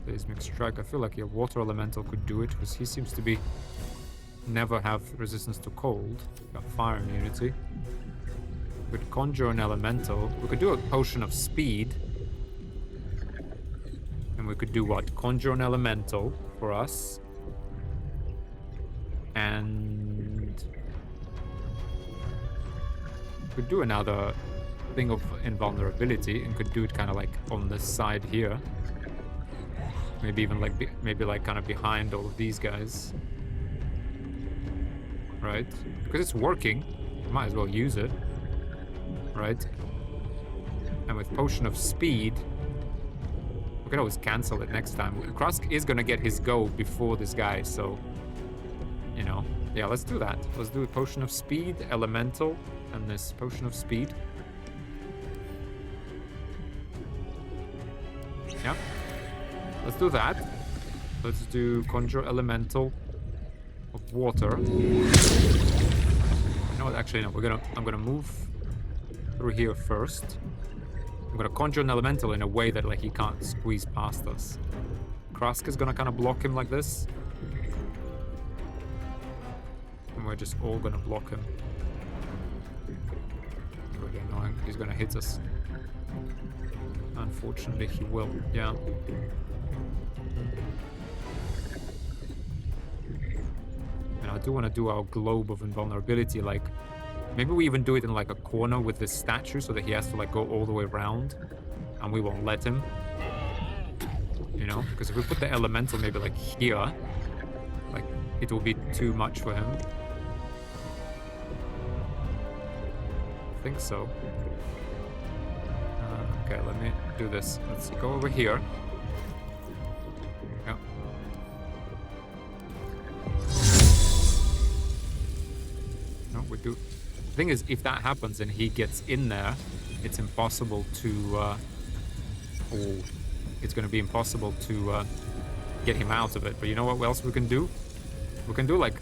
Seismic strike. I feel like a water elemental could do it because he seems to be never have resistance to cold. Got fire immunity. We could conjure an elemental. We could do a potion of speed. And we could do what? Conjure an elemental for us. And we could do another thing of invulnerability and could do it kind of like on this side here. Maybe even like, maybe like kind of behind all of these guys. Right? Because it's working. Might as well use it. Right? And with Potion of Speed, we can always cancel it next time. Krusk is gonna get his go before this guy, so, you know. Yeah, let's do that. Let's do a Potion of Speed, Elemental, and this Potion of Speed. Yeah. Let's do that. Let's do Conjure Elemental of Water. You know what, actually, no, I'm gonna move through here first. I'm gonna conjure an elemental in a way that like he can't squeeze past us. Krusk is gonna kind of block him like this. And we're just all gonna block him. Really annoying. He's gonna hit us. Unfortunately, he will. Yeah. And I do want to do our globe of invulnerability, like maybe we even do it in like a corner with this statue so that he has to like go all the way around and we won't let him. You know, because if we put the elemental maybe like here, like it will be too much for him. I think so. Okay, let me do this. Let's go over here. Yeah. No, we do. The thing is, if that happens and he gets in there, it's impossible to. It's going to be impossible to get him out of it. But you know what else we can do? We can do like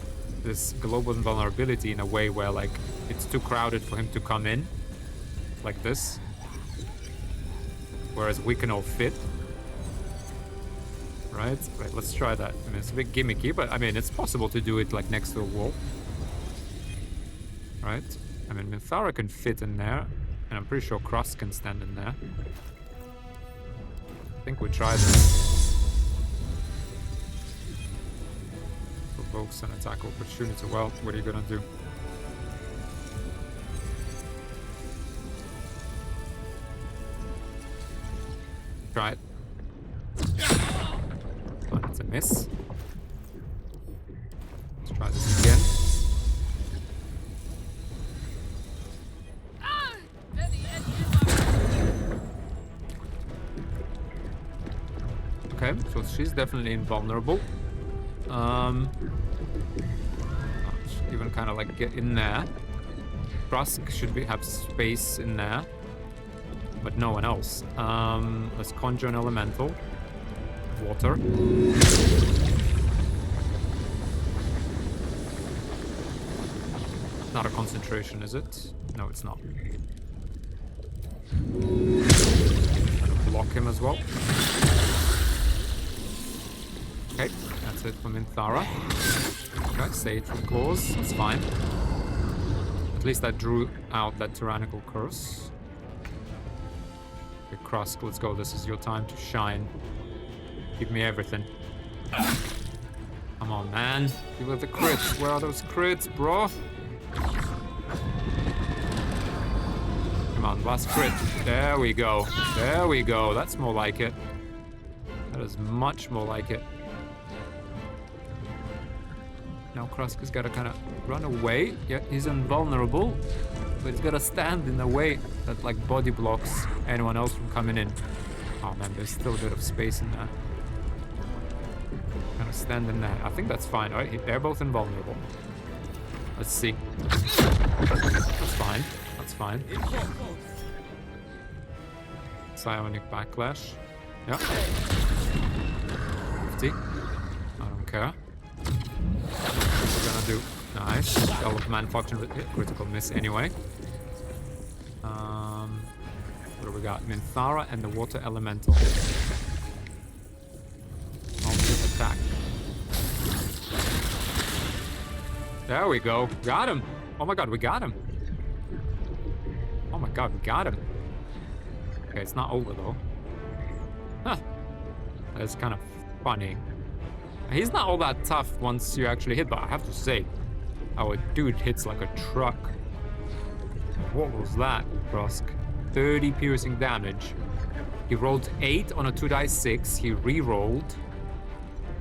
this global invulnerability in a way where like it's too crowded for him to come in, like this. Whereas we can all fit. Right? Right, let's try that. I mean, it's a bit gimmicky, but I mean, it's possible to do it like next to a wall. Right? I mean, Minthara can fit in there, and I'm pretty sure Krusk can stand in there. I think we tried this. Provokes an attack opportunity. Well, what are you gonna do? Try it. Oh, that's a miss. Let's try this again. Okay, so she's definitely invulnerable. Even kind of like get in there. Krusk should have space in there, but no one else. Let's conjure an elemental. Water. Not a concentration, is it? No, it's not. Gonna block him as well. Okay, that's it from Minthara. Okay, Sage Claws, that's fine. At least I drew out that tyrannical curse. Okay, Krusk, let's go. This is your time to shine. Give me everything. Come on, man. Give us the crits. Where are those crits, bro? Come on, last crit. There we go. There we go. That's more like it. That is much more like it. Now Kruska's gotta kind of run away. Yeah, he's invulnerable, but he's gotta stand in a way that like body blocks anyone else from coming in. Oh man, there's still a bit of space in that. Kind of stand in that. I think that's fine, right? They're both invulnerable. Let's see. That's fine. That's fine. Psionic backlash. Yeah. 50. I don't care. What we're gonna do? Nice. Shell of Manfunction with critical miss anyway. What do we got? Minthara and the Water Elemental. Ultimate attack. There we go. Got him. Oh my god, we got him. Oh my god, we got him. Okay, it's not over though. Huh. That's kind of funny. He's not all that tough once you actually hit, but I have to say, our dude hits like a truck. What was that, Krusk? 30 piercing damage. He rolled 8 on a 2d6. He re-rolled.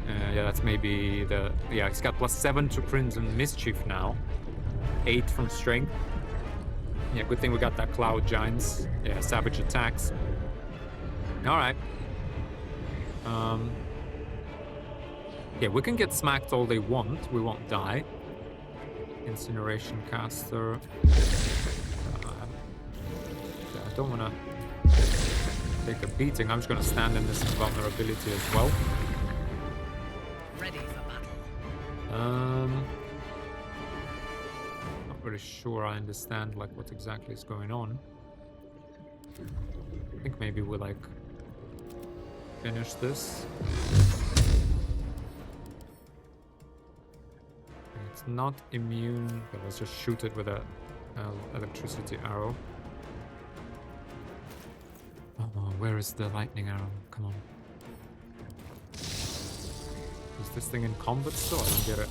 Yeah, that's maybe the... Yeah, he's got +7 to Crimson Mischief now. 8 from Strength. Yeah, good thing we got that Cloud Giants. Yeah, Savage Attacks. Alright. Yeah, we can get smacked all they want. We won't die. Incineration Caster. I don't want to take a beating. I'm just going to stand in this vulnerability as well. Ready for battle. Not really sure I understand like what exactly is going on. I think maybe we like finish this. It's not immune, but let's just shoot it with a electricity arrow. Oh, where is the lightning arrow? Come on. Is this thing in combat still? I don't get it.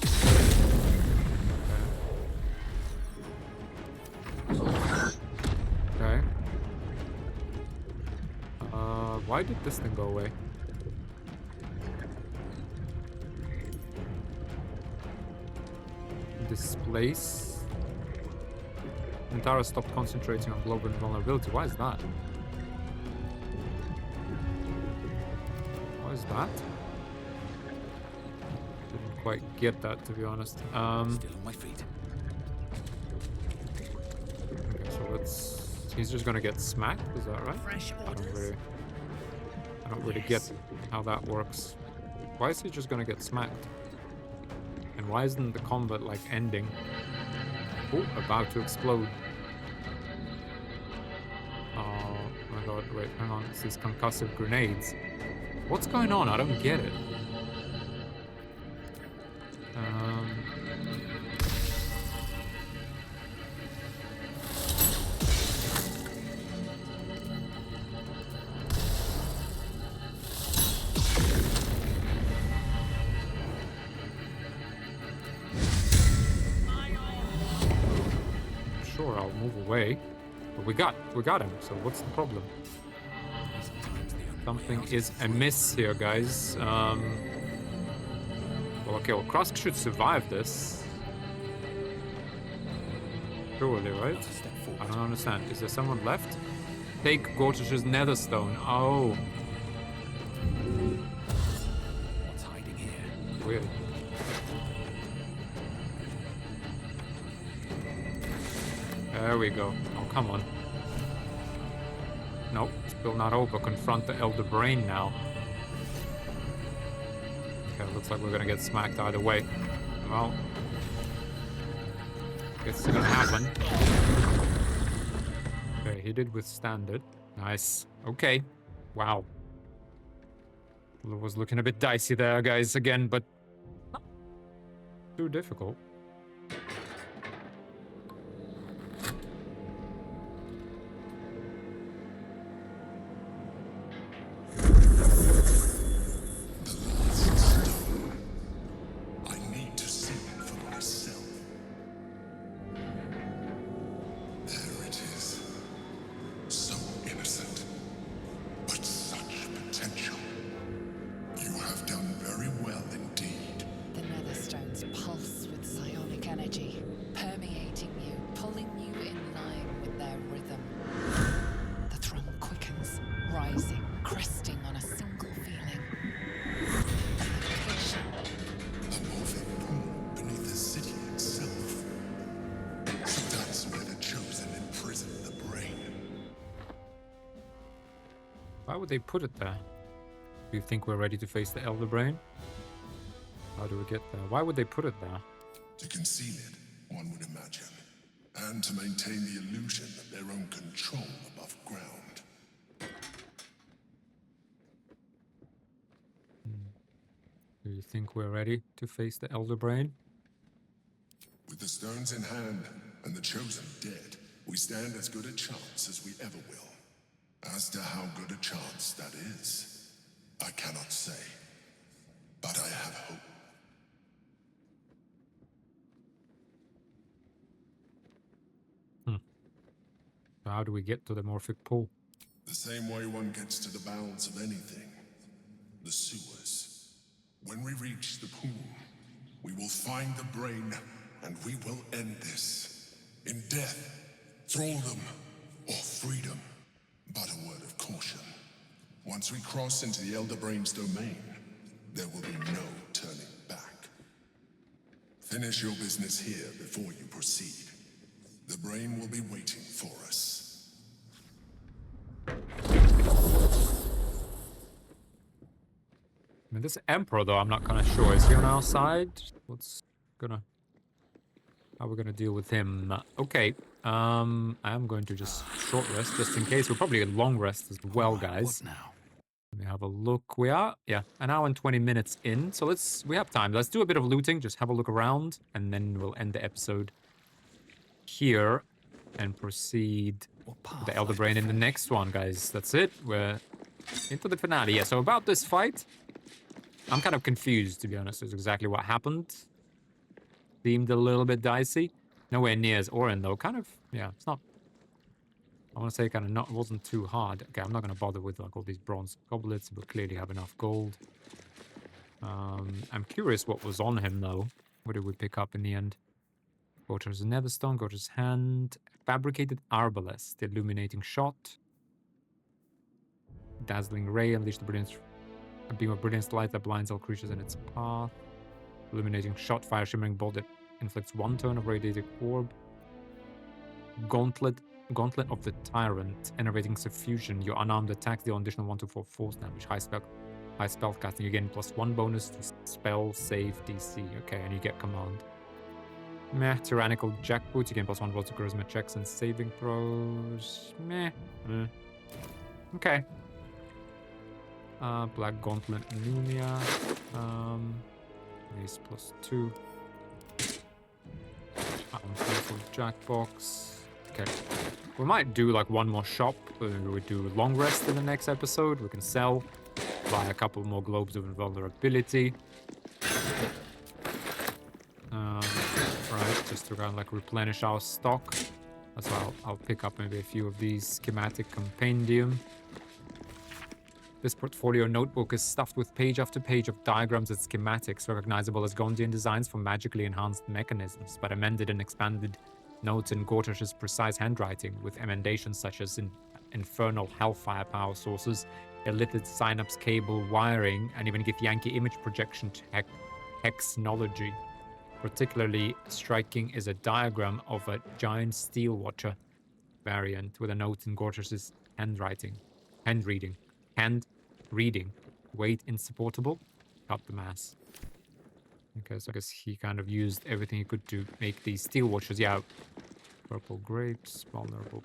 Okay. Why did this thing go away? Displace. Antara stopped concentrating on global vulnerability. Why is that? Why is that? Didn't quite get that, to be honest. Still on my feet. Okay, so let's... He's just gonna get smacked, is that right? Fresh I orders. don't really get how that works. Why is he just gonna get smacked? And why isn't the combat like ending? Oh, about to explode. Oh my god, wait, hang on, it's these concussive grenades. What's going on? I don't get it. Sure, I'll move away. But we got him, so what's the problem? Something is amiss here, guys. Well, okay, well, Krusk should survive this. Surely, right? I don't understand. Is there someone left? Take Gortish's Netherstone. Oh. What's hiding here? Weird. There we go. Oh, come on. Nope, still not over. Confront the Elder Brain now. Okay, looks like we're gonna get smacked either way. Well, guess it's gonna happen. Okay, he did withstand it. Nice. Okay. Wow. It was looking a bit dicey there, guys, again, but not too difficult. You have done very well indeed. The Netherstones pulse with single feeling. Affliction. A morphic pool beneath the city itself. So that's where the chosen imprison the brain. Why would they put it there? Do you think we're ready to face the Elder Brain? How do we get there? Why would they put it there? To conceal it, one would imagine. And to maintain the illusion of their own control above ground. Do you think we're ready to face the Elder Brain? With the stones in hand and the chosen dead, we stand as good a chance as we ever will. As to how good a chance that is, I cannot say. But I have hope. So how do we get to the morphic pool? The same way one gets to the bowels of anything. The sewers. When we reach the pool, we will find the brain, and we will end this. In death, thraldom, or freedom. But a word of caution. Once we cross into the Elder Brain's domain, there will be no turning back. Finish your business here before you proceed. The brain will be waiting for us. I mean, this Emperor, though, I'm not kind of sure. Is he on our side? How are we gonna deal with him? Okay. I am going to just short rest, just in case. We'll probably get long rest as well, guys. What now? Let me have a look. We are, yeah, an hour and 20 minutes in. So we have time. Let's do a bit of looting, just have a look around, and then we'll end the episode here and proceed with the Elder Brain in the next one, guys. That's it. We're into the finale. Yeah, so about this fight, I'm kind of confused, to be honest, with exactly what happened. Seemed a little bit dicey. Nowhere near as Orin, though. Kind of, yeah, it's not... I want to say kind of not, wasn't too hard. Okay, I'm not going to bother with like all these bronze goblets. We'll clearly have enough gold. I'm curious what was on him, though. What did we pick up in the end? Gorter's Netherstone, Gorter's Hand, Fabricated Arbalest, the Illuminating Shot, Dazzling Ray, Unleash the Brilliance, a beam of brilliance light that blinds all creatures in its path, Illuminating Shot, Fire Shimmering Bolt that inflicts 1 turn of Radiating Orb, Gauntlet of the Tyrant, Enervating Suffusion, your unarmed attack deal additional 1-4 force damage, high spell casting, you gain +1 bonus to spell save DC, okay, and you get command. Meh. Tyrannical Jackboot, you gain +1 roll to charisma checks and saving throws. Meh. Okay. Black Gauntlet Numia. Mace +2. Powerful Jackbox. Okay. We might do like one more shop. We do long rest in the next episode. We can sell. Buy a couple more globes of invulnerability. Right, just to kind of like replenish our stock. That's why I'll pick up maybe a few of these schematic compendium. This portfolio notebook is stuffed with page after page of diagrams and schematics recognizable as Gondian designs for magically enhanced mechanisms, but amended and expanded notes in Gortash's precise handwriting, with emendations such as infernal hellfire power sources, illithid synapse cable wiring, and even Githyanki image projection hexnology. Particularly striking is a diagram of a giant steel watcher variant with a note in Gortash's handreading. Weight insupportable. Cut the mass. Okay, so I guess he kind of used everything he could to make these steel watchers. Yeah. Purple grapes, vulnerable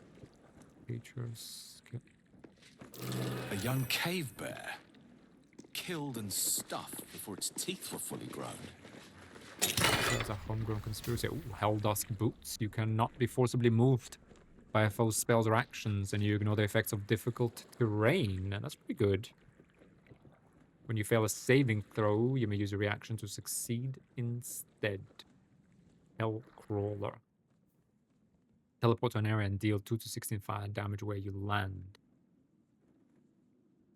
features. Okay. A young cave bear, killed and stuffed before its teeth were fully grown. There's a homegrown conspiracy. Ooh, Helldusk boots. You cannot be forcibly moved by a foe's spells or actions, and you ignore the effects of difficult terrain. And that's pretty good. When you fail a saving throw, you may use a reaction to succeed instead. Hellcrawler. Teleport to an area and deal 2 to 16 fire damage where you land.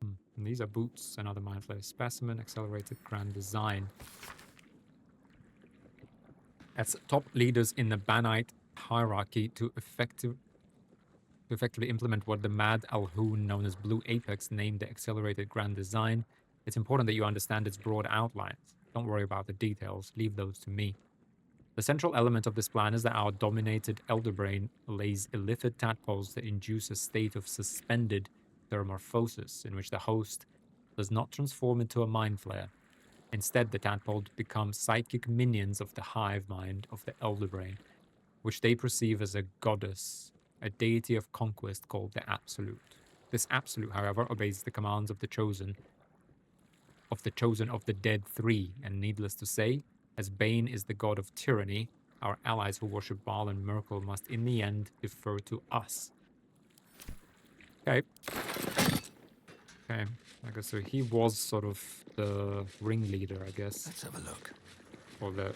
And these are boots. Another Mind Flayer specimen. Accelerated grand design. As top leaders in the Banite hierarchy to To effectively implement what the Mad Alhoon, known as Blue Apex, named the Accelerated Grand Design, it's important that you understand its broad outlines. Don't worry about the details, leave those to me. The central element of this plan is that our dominated Elder Brain lays illithid tadpoles that induce a state of suspended thermorphosis, in which the host does not transform into a mind flayer. Instead, the tadpole becomes psychic minions of the hive mind of the Elder Brain, which they perceive as a goddess, a deity of conquest called the Absolute. This Absolute, however, obeys the commands of the Chosen of the Dead Three, and needless to say, as Bane is the god of tyranny, our allies who worship Baal and Merkel must in the end defer to us. Okay. Okay, I guess so he was sort of the ringleader, I guess. Let's have a look. Or the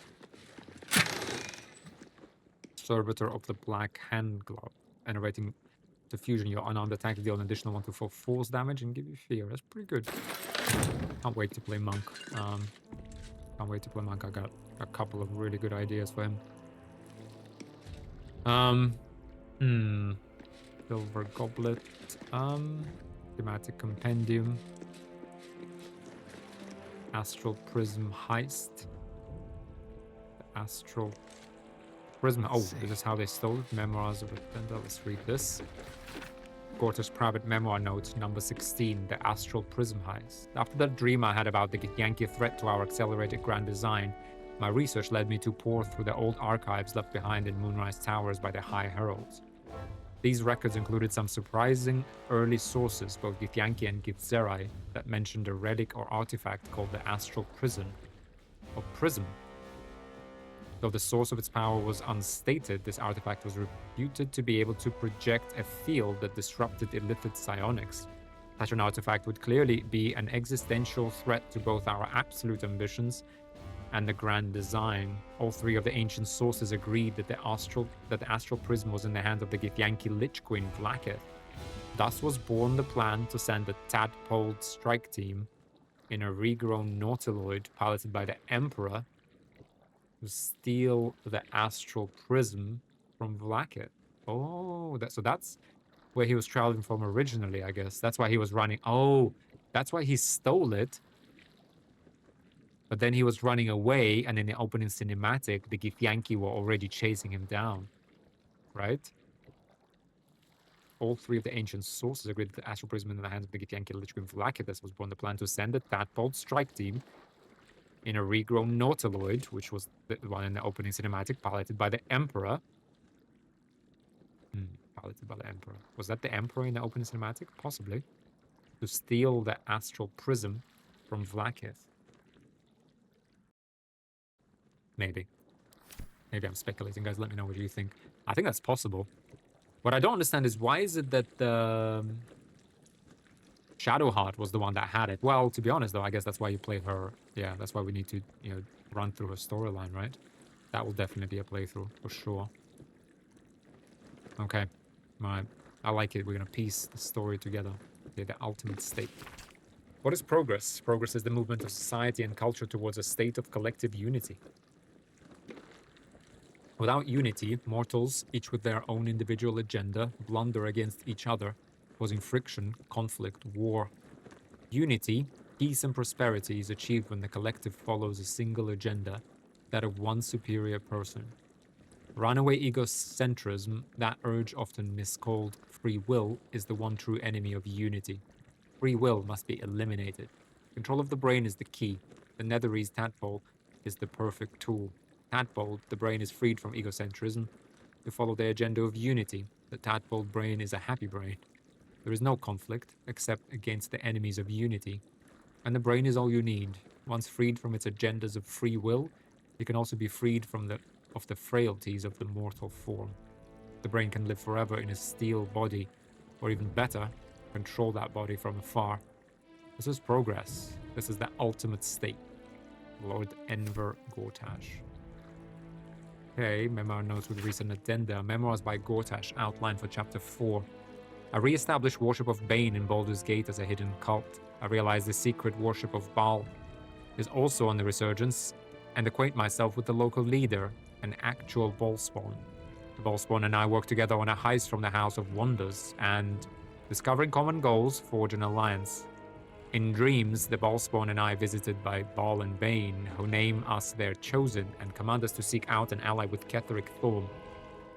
servitor of the Black Hand Glove. Enervating to fusion your unarmed attack, deal an additional 1 to 4 force damage and give you fear. That's pretty good. Can't wait to play Monk. Can't wait to play Monk. I got a couple of really good ideas for him. Silver Goblet. Thematic Compendium. Astral Prism Heist. The Astral Prism. Oh, this is how they stole it. Memoirs of a Defender. Let's read this. Gorta's private memoir note, number 16, the Astral Prism Heist. After that dream I had about the Yankee threat to our accelerated grand design, my research led me to pore through the old archives left behind in Moonrise Towers by the High Heralds. These records included some surprising early sources, both Githyanki and Githzerai, that mentioned a relic or artifact called the Astral Prism, or Prism. Though the source of its power was unstated, this artifact was reputed to be able to project a field that disrupted illithid psionics. Such an artifact would clearly be an existential threat to both our absolute ambitions and the grand design. All three of the ancient sources agreed that the astral prism was in the hands of the Githyanki Lich Queen Vlaakith. Thus was born the plan to send a tadpole strike team in a regrown nautiloid piloted by the Emperor to steal the astral prism from Vlaakith. Oh, so that's where he was traveling from originally, I guess. That's why he was running. Oh, that's why he stole it. But then he was running away, and in the opening cinematic, the Githyanki were already chasing him down. Right? All three of the ancient sources agreed that the astral prism in the hands of the Githyanki Lich Queen Vlaakith. This was born the plan to send a tadpole strike team in a regrown nautiloid, which was the one in the opening cinematic, piloted by the Emperor. Piloted by the Emperor. Was that the Emperor in the opening cinematic? Possibly. To steal the astral prism from Vlaakith. Maybe. Maybe I'm speculating, guys. Let me know what you think. I think that's possible. What I don't understand is why is it that Shadowheart was the one that had it? Well, to be honest, though, I guess that's why you play her. Yeah, that's why we need to, run through her storyline, right? That will definitely be a playthrough, for sure. Okay. Alright. I like it. We're going to piece the story together. Okay, the ultimate state. What is progress? Progress is the movement of society and culture towards a state of collective unity. Without unity, mortals, each with their own individual agenda, blunder against each other, causing friction, conflict, war. Unity, peace and prosperity is achieved when the collective follows a single agenda, that of one superior person. Runaway egocentrism, that urge often miscalled free will, is the one true enemy of unity. Free will must be eliminated. Control of the brain is the key. The Netherese tadpole is the perfect tool. Tadpole, the brain is freed from egocentrism to follow the agenda of unity. The tadpole brain is a happy brain. There is no conflict except against the enemies of unity. And the brain is all you need. Once freed from its agendas of free will, you can also be freed from the frailties of the mortal form. The brain can live forever in a steel body, or even better, control that body from afar. This is progress. This is the ultimate state. Lord Enver Gortash. Okay, memoir notes with recent addenda. Memoirs by Gortash outlined for Chapter 4. I re-established worship of Bane in Baldur's Gate as a hidden cult. I realized the secret worship of Baal is also on the resurgence, and acquaint myself with the local leader, an actual ball spawn. The Ballspawn and I work together on a heist from the House of Wonders and discovering common goals, forge an alliance. In dreams, the Ballspawn and I visited by Ball and Bane, who name us their chosen and command us to seek out an ally with Ketheric Thorn,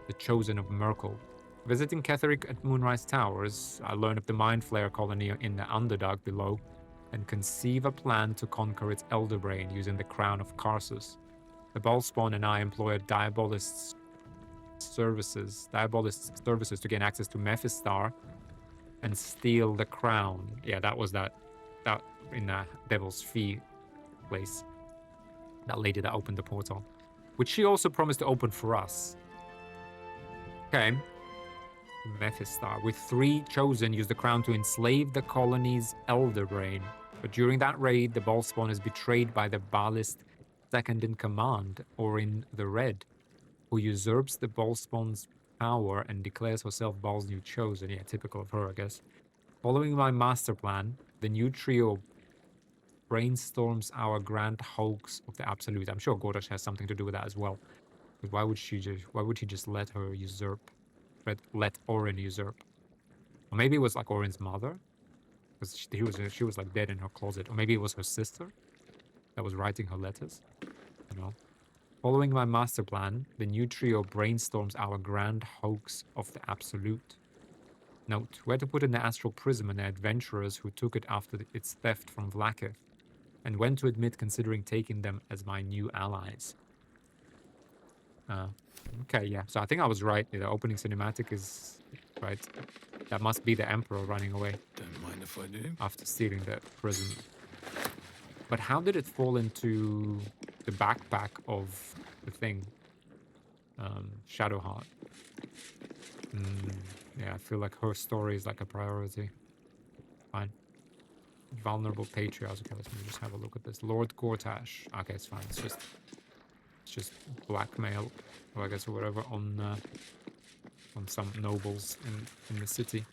the chosen of Merkel. Visiting Ketheric at Moonrise Towers, I learn of the Mind Flayer colony in the Underdark below and conceive a plan to conquer its Elder Brain using the Crown of Karsus. The Ballspawn and I employ a Diabolist's services to gain access to Mephistar and steal the crown. Yeah, that was that in the Devil's Fee place. That lady that opened the portal, which she also promised to open for us. Okay. Mephistar. With 3 chosen, use the crown to enslave the colony's Elder Brain. But during that raid, the Ballspawn is betrayed by the Ballist second in command, Orin the Red, who usurps the Ballspawn's power and declares herself Ball's new chosen. Yeah, typical of her, I guess. Following my master plan, the new trio brainstorms our grand hoax of the Absolute. I'm sure Gortash has something to do with that as well. But why would he just let her usurp? Let Orin usurp? Or maybe it was like Orin's mother, because she was like dead in her closet. Or maybe it was her sister that was writing her letters. You know. Following my master plan, the new trio brainstorms our grand hoax of the Absolute. Note, where to put in the astral prism and the adventurers who took it after its theft from Vlaakith, and when to admit considering taking them as my new allies. Okay, yeah, so I think I was right. The opening cinematic is right. That must be the Emperor running away. Don't mind if I do. After stealing the prism. But how did it fall into the backpack of the thing? Shadowheart. Yeah, I feel like her story is like a priority. Fine. Vulnerable patriarchs. Okay, let's just have a look at this. Lord Gortash. Okay, it's fine. It's just blackmail, or I guess or whatever, on some nobles in the city.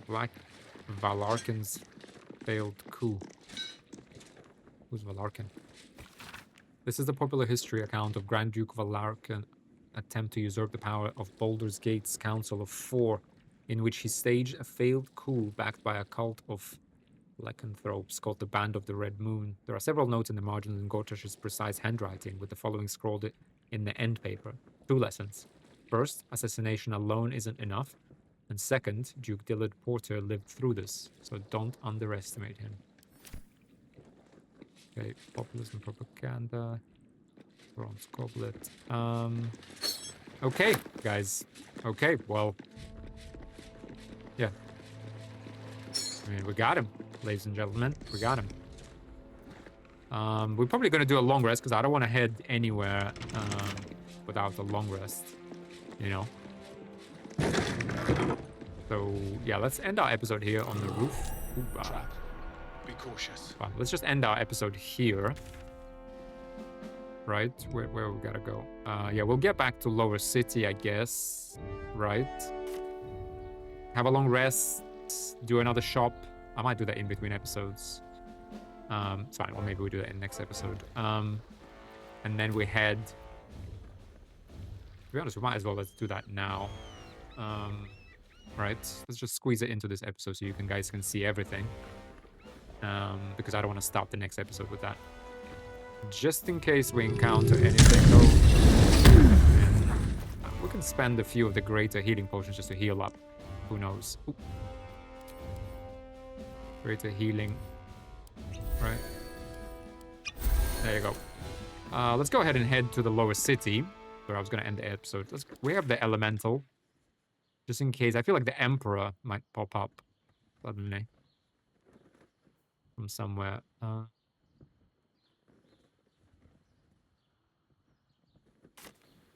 Valarkin's failed coup. Who's Valarkin? This is the popular history account of Grand Duke Valarkin attempt to usurp the power of Baldur's Gate's Council of Four, in which he staged a failed coup backed by a cult of lycanthropes called the Band of the Red Moon. There are several notes in the margins in Gortash's precise handwriting, with the following scrawled in the end paper. 2 lessons. First, assassination alone isn't enough. And second, Duke Dillard Porter lived through this, so don't underestimate him. Okay, populism propaganda. Bronze goblet. Okay, guys. Okay, well. Yeah. I mean, we got him, ladies and gentlemen. We got him. We're probably going to do a long rest, because I don't want to head anywhere without a long rest. You know? So, yeah, let's end our episode here on the roof. Trap. Be cautious. Fine. Let's just end our episode here. Right? Where we gotta go? Yeah, we'll get back to Lower City, I guess. Right? Have a long rest. Do another shop. I might do that in between episodes. It's fine. Or maybe we do that in the next episode. And then we head... To be honest, we might as well let's do that now. Right? Let's just squeeze it into this episode so you guys can see everything. Because I don't want to start the next episode with that. Just in case we encounter anything, though. And we can spend a few of the greater healing potions just to heal up. Who knows? Ooh. Greater healing. Right. There you go. Let's go ahead and head to the Lower City, where I was going to end the episode. We have the Elemental. Just in case. I feel like the Emperor might pop up suddenly. From somewhere.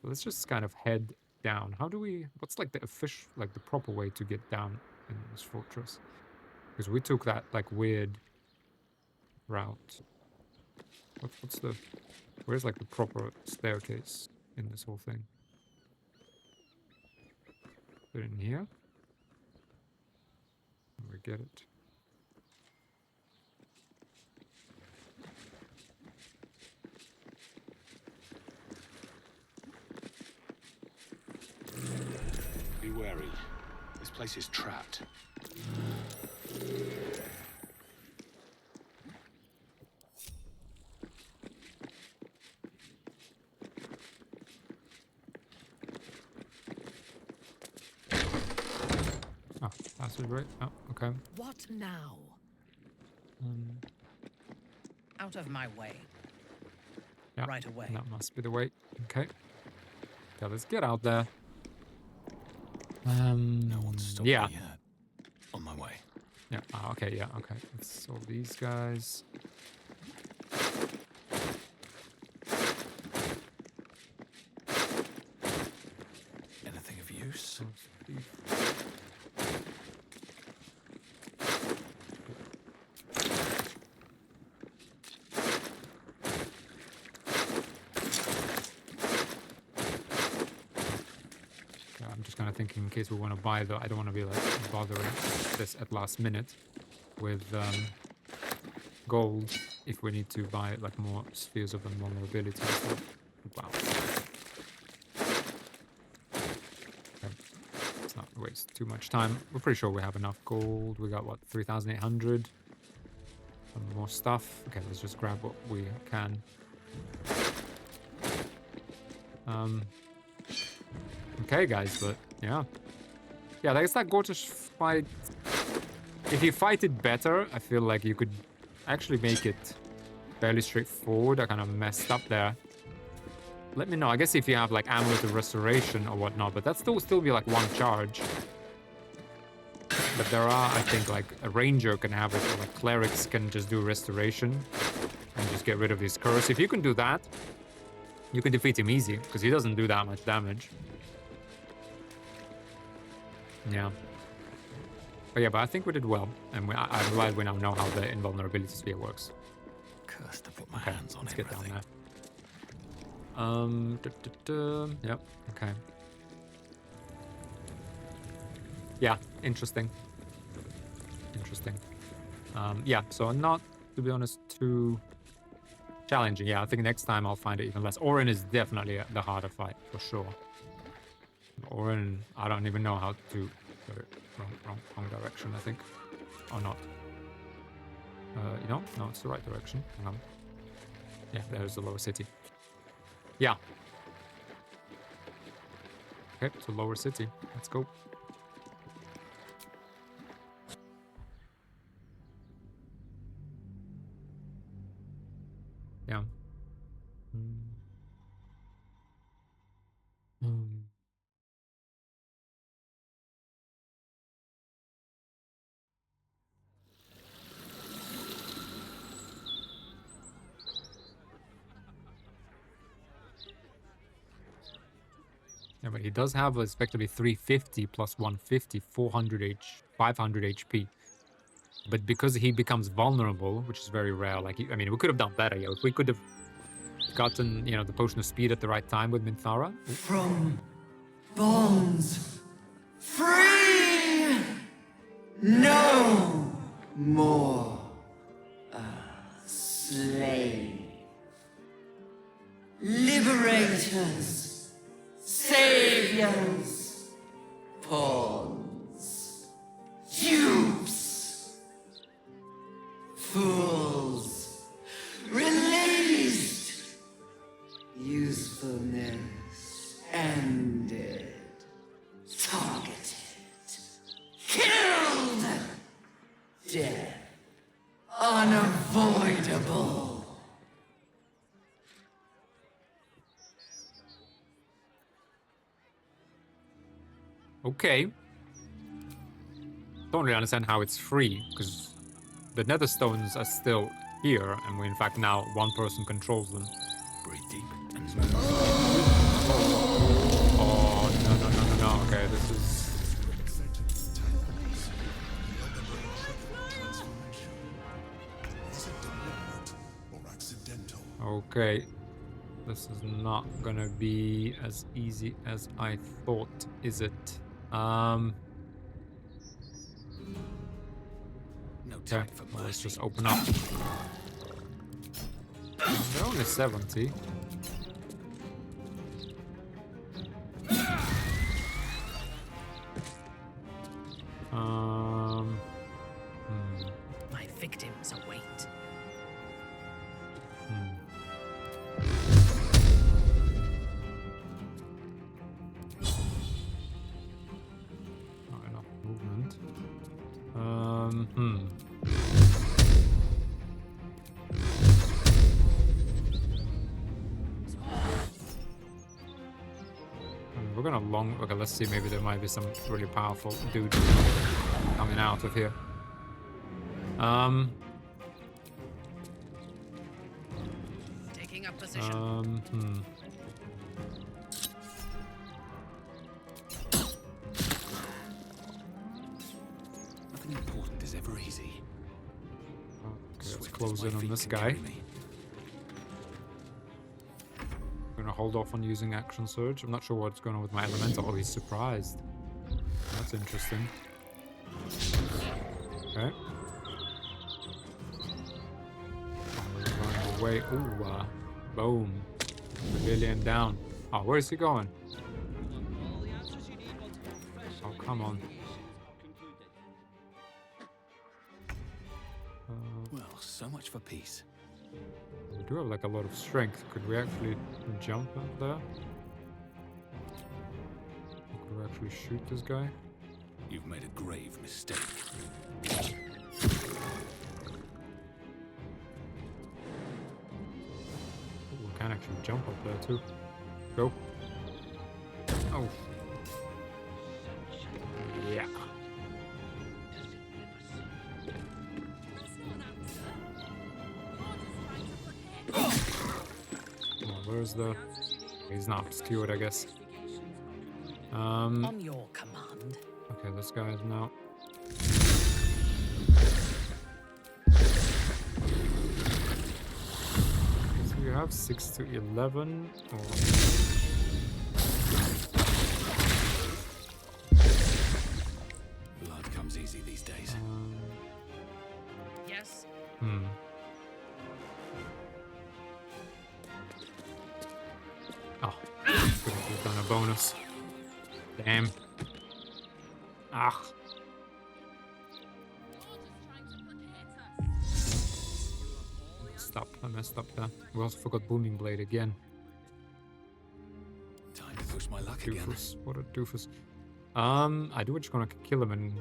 Let's just kind of head down. How do we... What's like the official... Like the proper way to get down in this fortress? Because we took that like weird route. What's the... Where's like the proper staircase in this whole thing? Is it in here? We get it. wary. This place is trapped. Oh, password right? Oh, okay. What now? Out of my way. Yeah, Right away. that must be the way. Okay. Okay, let's get out there. No one's stopped yeah. me yet. On my way. Yeah, okay, yeah, okay. Let's solve these guys. Anything of use? I'm just kind of thinking in case we want to buy, though, I don't want to be like bothering this at last minute with gold if we need to buy like more spheres of invulnerability and stuff. Wow. Okay. Let's not waste too much time. We're pretty sure we have enough gold. We got what, 3,800? Some more stuff. Okay, let's just grab what we can. Okay, guys, but yeah. Yeah, I guess that Gortish fight, if you fight it better, I feel like you could actually make it fairly straightforward. I kind of messed up there. Let me know. I guess if you have like Amulet of Restoration or whatnot, but that still be like one charge. But there are, I think, like a Ranger can have it, or like Clerics can just do Restoration and just get rid of his curse. If you can do that, you can defeat him easy, because he doesn't do that much damage. Yeah. But yeah, but I think we did well, and I'm glad we now know how the invulnerability sphere works. Cursed to put my hands on Let's everything. get down there. Yep, okay. Yeah, interesting. Interesting. Yeah, so not, to be honest, too challenging. Yeah, I think next time I'll find it even less. Orin is definitely the harder fight, for sure. Orin, I don't even know how to go wrong direction, I think. Or not. You know? No, it's the right direction. Hang on. Yeah, there's the lower city. Yeah. Okay, so lower city. Let's go. Yeah. Yeah, but he does have effectively 350 plus 150, 500 HP. But because he becomes vulnerable, which is very rare, like, I mean, we could have done better, yo. If we could have gotten, you know, the potion of speed at the right time with Minthara. From bonds free, no more a slave. Liberators, saviors, pawns, dupes, fools, released, usefulness ended, targeted, killed, death unavoidable. Okay. Don't really understand how it's free, because the nether stones are still here, and we, in fact, now one person controls them. Breathe deep and move. Oh, no. Okay, this is... Okay. This is not gonna be as easy as I thought, is it? No Okay, time for well, let's mercy. just open up. They're only 70. victims await. Not enough movement. We're gonna long. Okay, let's see. Maybe there might be some really powerful dude coming out of here. Taking up position. Nothing important is ever easy. Okay, let's close in on this guy. I'm gonna hold off on using action surge. I'm not sure what's going on with my elemental. Oh, he's surprised. That's interesting. Okay. Going away. Ooh, boom. Pavilion down. Oh, where's he going? Oh, come on. Well, so much for peace. We do have like a lot of strength. Could we actually jump up there? Could we actually shoot this guy? You've made a grave mistake. Ooh, we can actually jump up there too. Go. Oh. Yeah. Where's the... He's not obscured, I guess. On your command. Okay, this guy is now... So you have 6 to 11, or... Blood comes easy these days. Yes. Oh, could have done a bonus. Damn. Ah. Stop, I messed up there. We also forgot Booming Blade again. Time to push my luck again. Doofus, what a doofus. I do just gonna kill him and...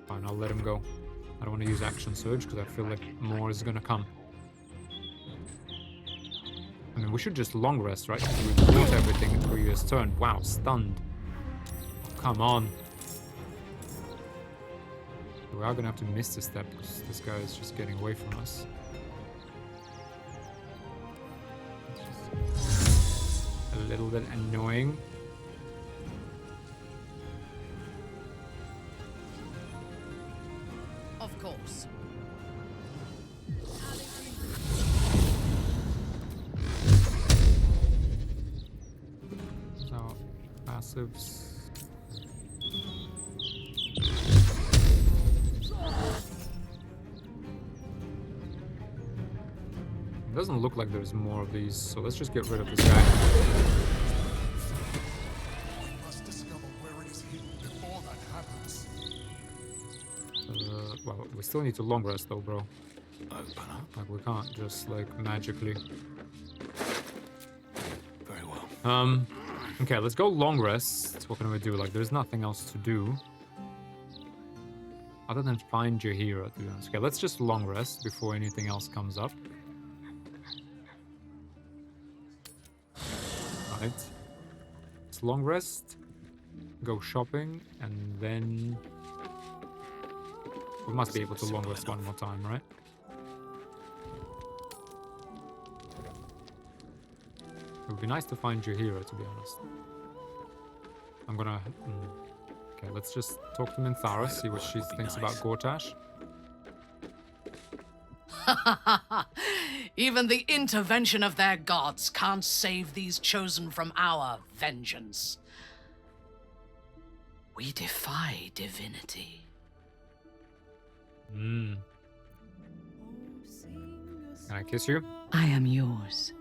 fine, I'll let him go. I don't want to use action surge because I feel like more is gonna come. I mean, we should just long rest, right? We bought everything in previous turn. Wow, stunned. Oh, come on. We are gonna have to miss this step because this guy is just getting away from us. It's just a little bit annoying. Of course. So, passives. It doesn't look like there's more of these, so let's just get rid of this guy. We must discover where it is hidden before that happens. Well, we still need to long rest though, bro. Open up. Like, we can't just, like, magically. Very well. Okay, let's go long rest. What can we do? Like, there's nothing else to do. Other than find your hero, to be honest. Okay, let's just long rest before anything else comes up. Right. Let's long rest. Go shopping, and then... We must be able to long rest one more time, right? It would be nice to find your hero, to be honest. I'm gonna... Okay, let's just talk to Minthara, see what she thinks about Gortash. Even the intervention of their gods can't save these chosen from our vengeance. We defy divinity. Can I kiss you? I am yours.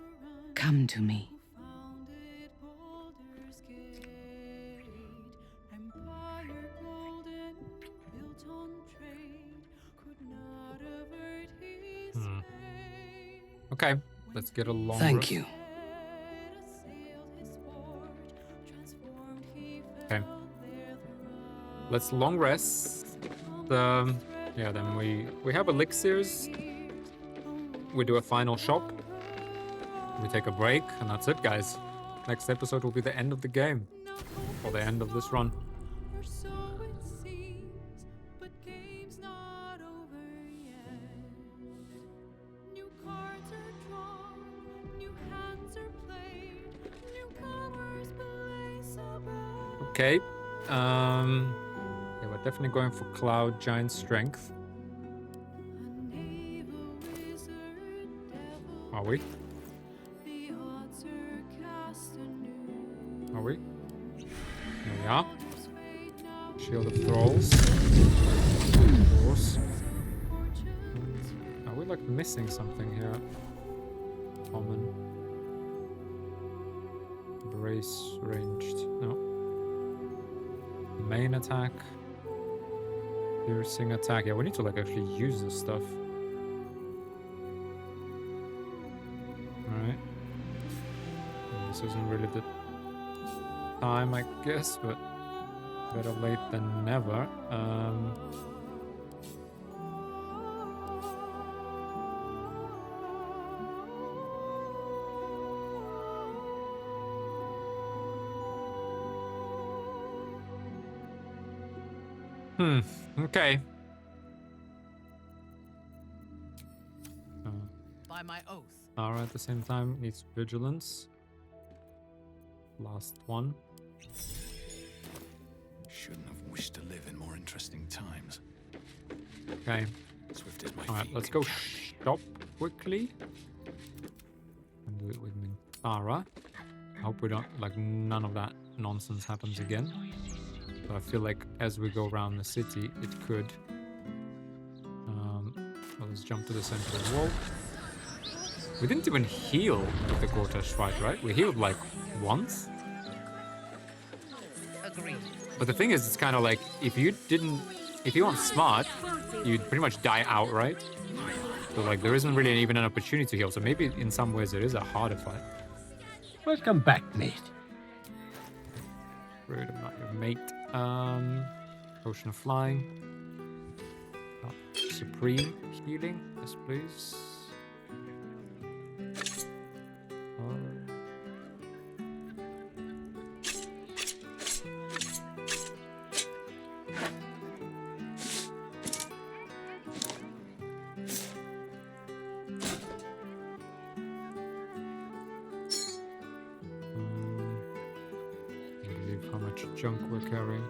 Come to me. Okay, let's get a long Thank rest. you. Okay. Let's long rest. Yeah, then we have elixirs. We do a final shop. We take a break, and that's it, guys. Next episode will be the end of the game. Or the end of this run. Or so it seems, but game's not over yet. New cards are drawn, new hands are played, newcomers place above. Okay. Yeah, we're definitely going for Cloud Giant Strength. A naval wizard devil, Are we? the odds are cast anew. Are we? Here we are. Others fade now, Shield of Thralls. Of course. fortunes Are we like missing something here? Common. Brace ranged. No. Main attack. Piercing attack. Yeah, we need to like actually use this stuff. Alright. This isn't really the time, I guess, but better late than never. Okay. By my oath. Tara at the same time needs vigilance. Last one. Shouldn't have wished to live in more interesting times. Okay. Swift as my Alright, feet let's can go carry. shop quickly. And do it with Mintara. I hope we don't, like, none of that nonsense happens again. But I feel like as we go around the city, it could. Well, let's jump to the center of the wall. We didn't even heal with the Gortash fight, right? We healed like once. Agreed. But the thing is, it's kind of like if you weren't smart, you'd pretty much die outright. So like there isn't really even an opportunity to heal. So maybe in some ways it is a harder fight. Welcome back, mate. Rude, I'm not your mate. Potion of flying. Supreme healing, yes please. How much junk we're carrying.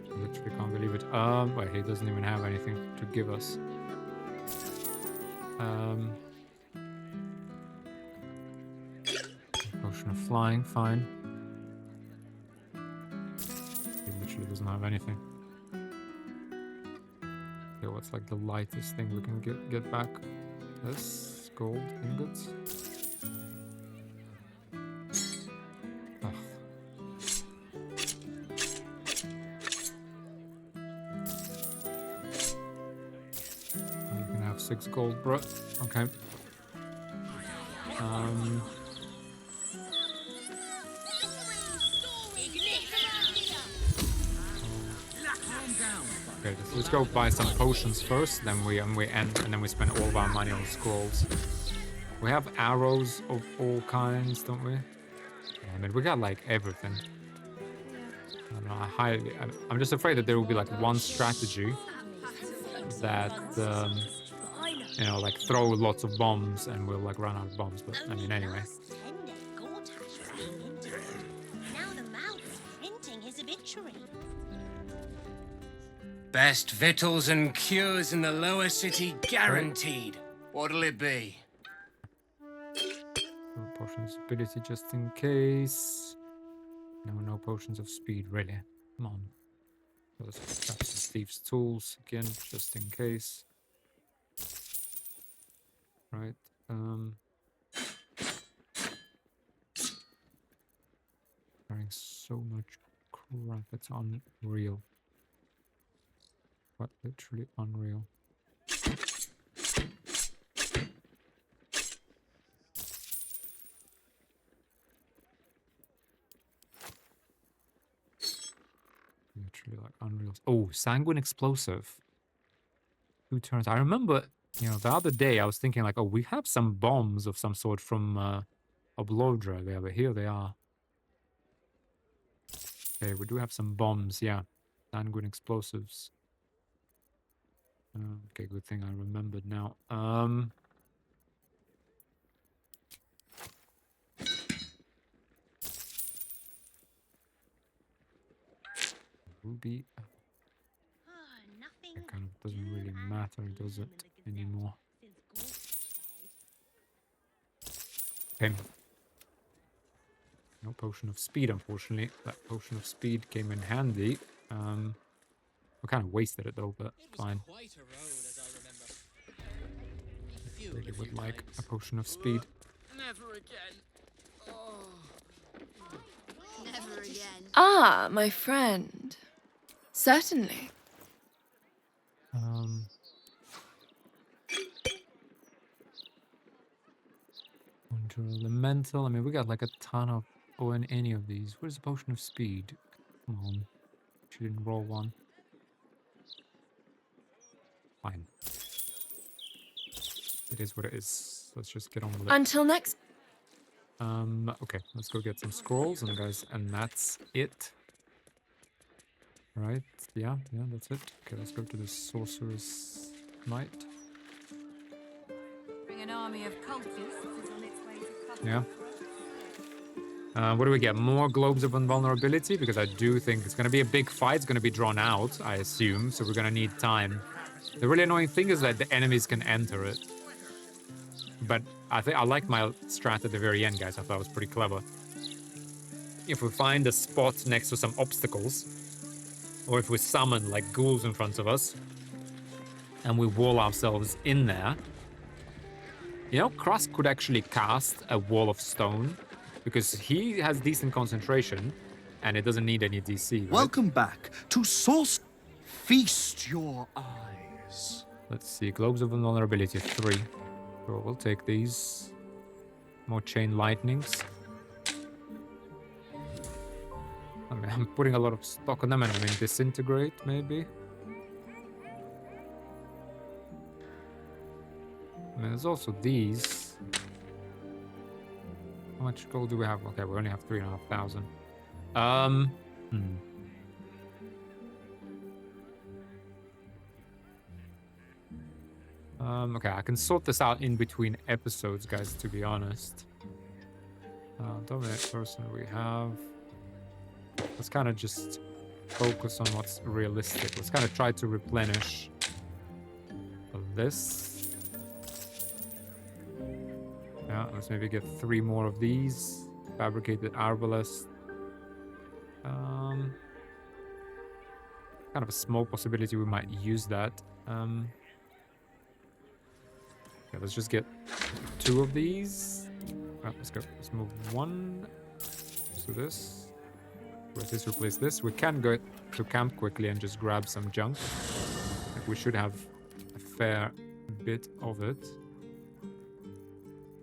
Literally can't believe it. Wait, he doesn't even have anything to give us. Potion of flying, fine. He literally doesn't have anything. Okay, what's like the lightest thing we can get back? This gold ingots. Ugh. You can have 6 gold, bro. Okay. Okay, let's go buy some potions first, then we end, and then we spend all of our money on scrolls. We have arrows of all kinds, don't we? Yeah, I mean, we got like everything. I don't know, I'm just afraid that there will be like one strategy that, you know, like throw lots of bombs and we'll like run out of bombs. But I mean, anyway. Now the mouth is printing his obituary. Best victuals and cures in the lower city guaranteed. What'll it be? Potions of ability just in case. No potions of speed, really. Come on. Let's grab some thieves' tools again, just in case. Right. Carrying so much crap, it's unreal. But literally unreal. goes. Oh, sanguine explosive. 2 turns. I remember, you know, the other day I was thinking like, oh, we have some bombs of some sort from Oblodra there, but here they are. Okay, we do have some bombs, yeah. Sanguine explosives. Okay, good thing I remembered now. Ruby. It kind of doesn't really matter, does it, anymore? Okay. No potion of speed, unfortunately. That potion of speed came in handy. We kind of wasted it though, but fine. Really would like a potion of speed. Never again. Oh. Never again. Ah, my friend. Certainly. Conjure elemental. I mean, we got like a ton of. Oh, in any of these. Where's the potion of speed? Come on. She didn't roll one. Fine. It is what it is. Let's just get on with it. Until next. Okay, let's go get some scrolls, and guys, and that's it. Right? Yeah, that's it. Okay, let's go to the sorcerer's might. Bring an army of cultists is on its way to cover. Yeah. What do we get? More globes of invulnerability, because I do think it's going to be a big fight. It's going to be drawn out, I assume, so we're going to need time. The really annoying thing is that the enemies can enter it. But I like my strat at the very end, guys. I thought it was pretty clever. If we find a spot next to some obstacles, or if we summon like ghouls in front of us, and we wall ourselves in there, you know, Krusk could actually cast a wall of stone, because he has decent concentration, and it doesn't need any DC. Right? Welcome back to Source. Feast your eyes. Let's see, globes of invulnerability 3. So we'll take these. More chain lightnings. I mean, I'm putting a lot of stock on them, and I mean, disintegrate maybe. I mean, there's also these. How much gold do we have? Okay, we only have 3,500. Okay, I can sort this out in between episodes, guys, to be honest. Dominate person we have. Let's kind of just focus on what's realistic. Let's kind of try to replenish this. Yeah, let's maybe get 3 more of these. Fabricated arbalest. Kind of a small possibility we might use that. Yeah, let's just get 2 of these. Right, let's go. Let's move 1 to this. With this, replace this. We can go to camp quickly and just grab some junk. Like, we should have a fair bit of it.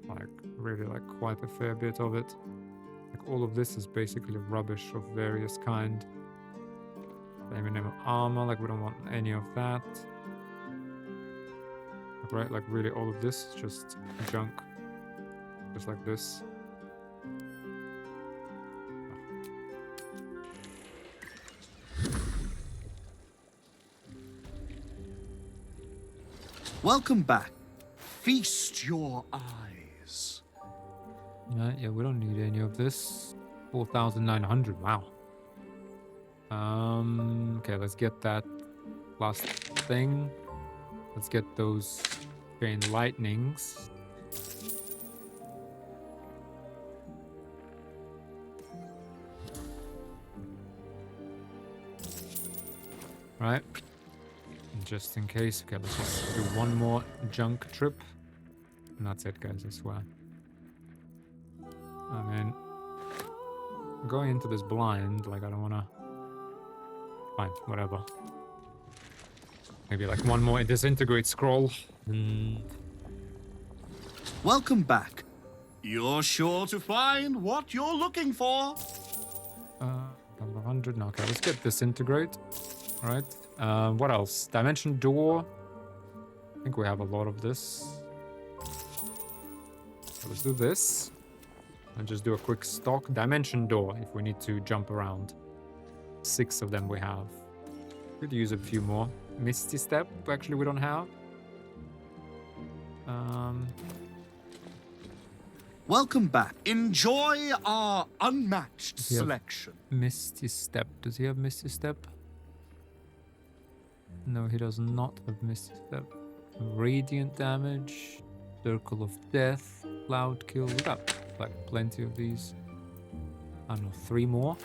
Like, really, like, quite a fair bit of it. Like, all of this is basically rubbish of various kind. Name armor, like, we don't want any of that. Right, like really all of this is just junk. Just like this. Welcome back. Feast your eyes. Yeah, we don't need any of this. 4,900, wow. Okay, let's get that last thing. Let's get those chain lightnings. Right. And just in case. Okay, let's just do 1 more junk trip. And that's it, guys, I swear. I mean, going into this blind, like, I don't want to... Fine, whatever. Maybe like 1 more disintegrate scroll. Welcome back. You're sure to find what you're looking for. 100. No, okay, let's get disintegrate. Alright. What else? Dimension door. I think we have a lot of this. So let's do this. And just do a quick stock dimension door if we need to jump around. 6 of them we have. Could use a few more. Misty step, actually we don't have. Welcome back. Enjoy our unmatched selection. Misty step. Does he have Misty step? No, he does not have Misty step. Radiant damage. Circle of death. Cloud kill. We got like plenty of these. I don't know, 3 more.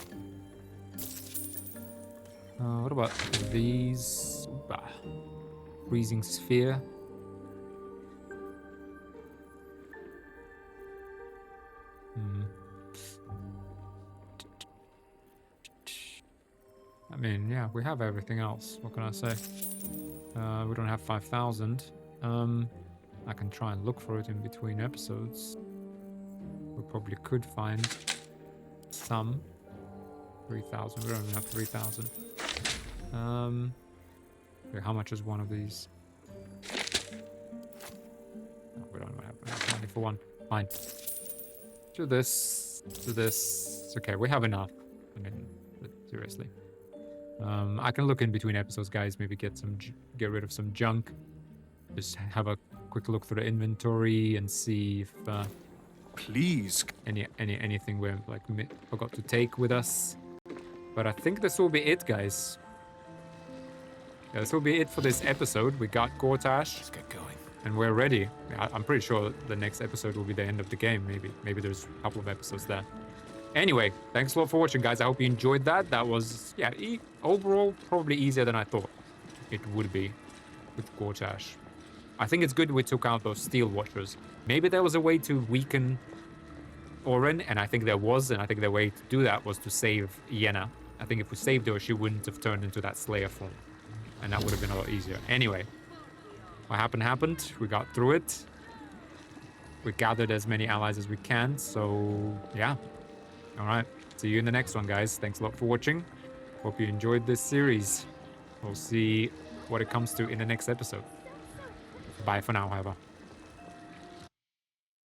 What about these? Freezing sphere. I mean, yeah, we have everything else. What can I say? We don't have 5,000. I can try and look for it in between episodes. We probably could find some. 3,000. We don't even have 3,000. Okay, how much is one of these? No, we don't have enough money for one. Fine. Do this. Do this. Okay, we have enough. I mean, seriously. I can look in between episodes, guys. Maybe get rid of some junk. Just have a quick look through the inventory and see if please anything we like forgot to take with us. But I think this will be it, guys. Yeah, this will be it for this episode. We got Gortash. Let's get going. And we're ready. I'm pretty sure the next episode will be the end of the game, maybe. Maybe there's a couple of episodes there. Anyway, thanks a lot for watching, guys. I hope you enjoyed that. That was, yeah, overall, probably easier than I thought it would be with Gortash. I think it's good we took out those Steel Watchers. Maybe there was a way to weaken Oren, and I think there was, and I think the way to do that was to save Yenna. I think if we saved her, she wouldn't have turned into that Slayer form. And that would have been a lot easier. Anyway, what happened. We got through it. We gathered as many allies as we can, so yeah. Alright, see you in the next one, guys. Thanks a lot for watching. Hope you enjoyed this series. We'll see what it comes to in the next episode. Bye for now, however.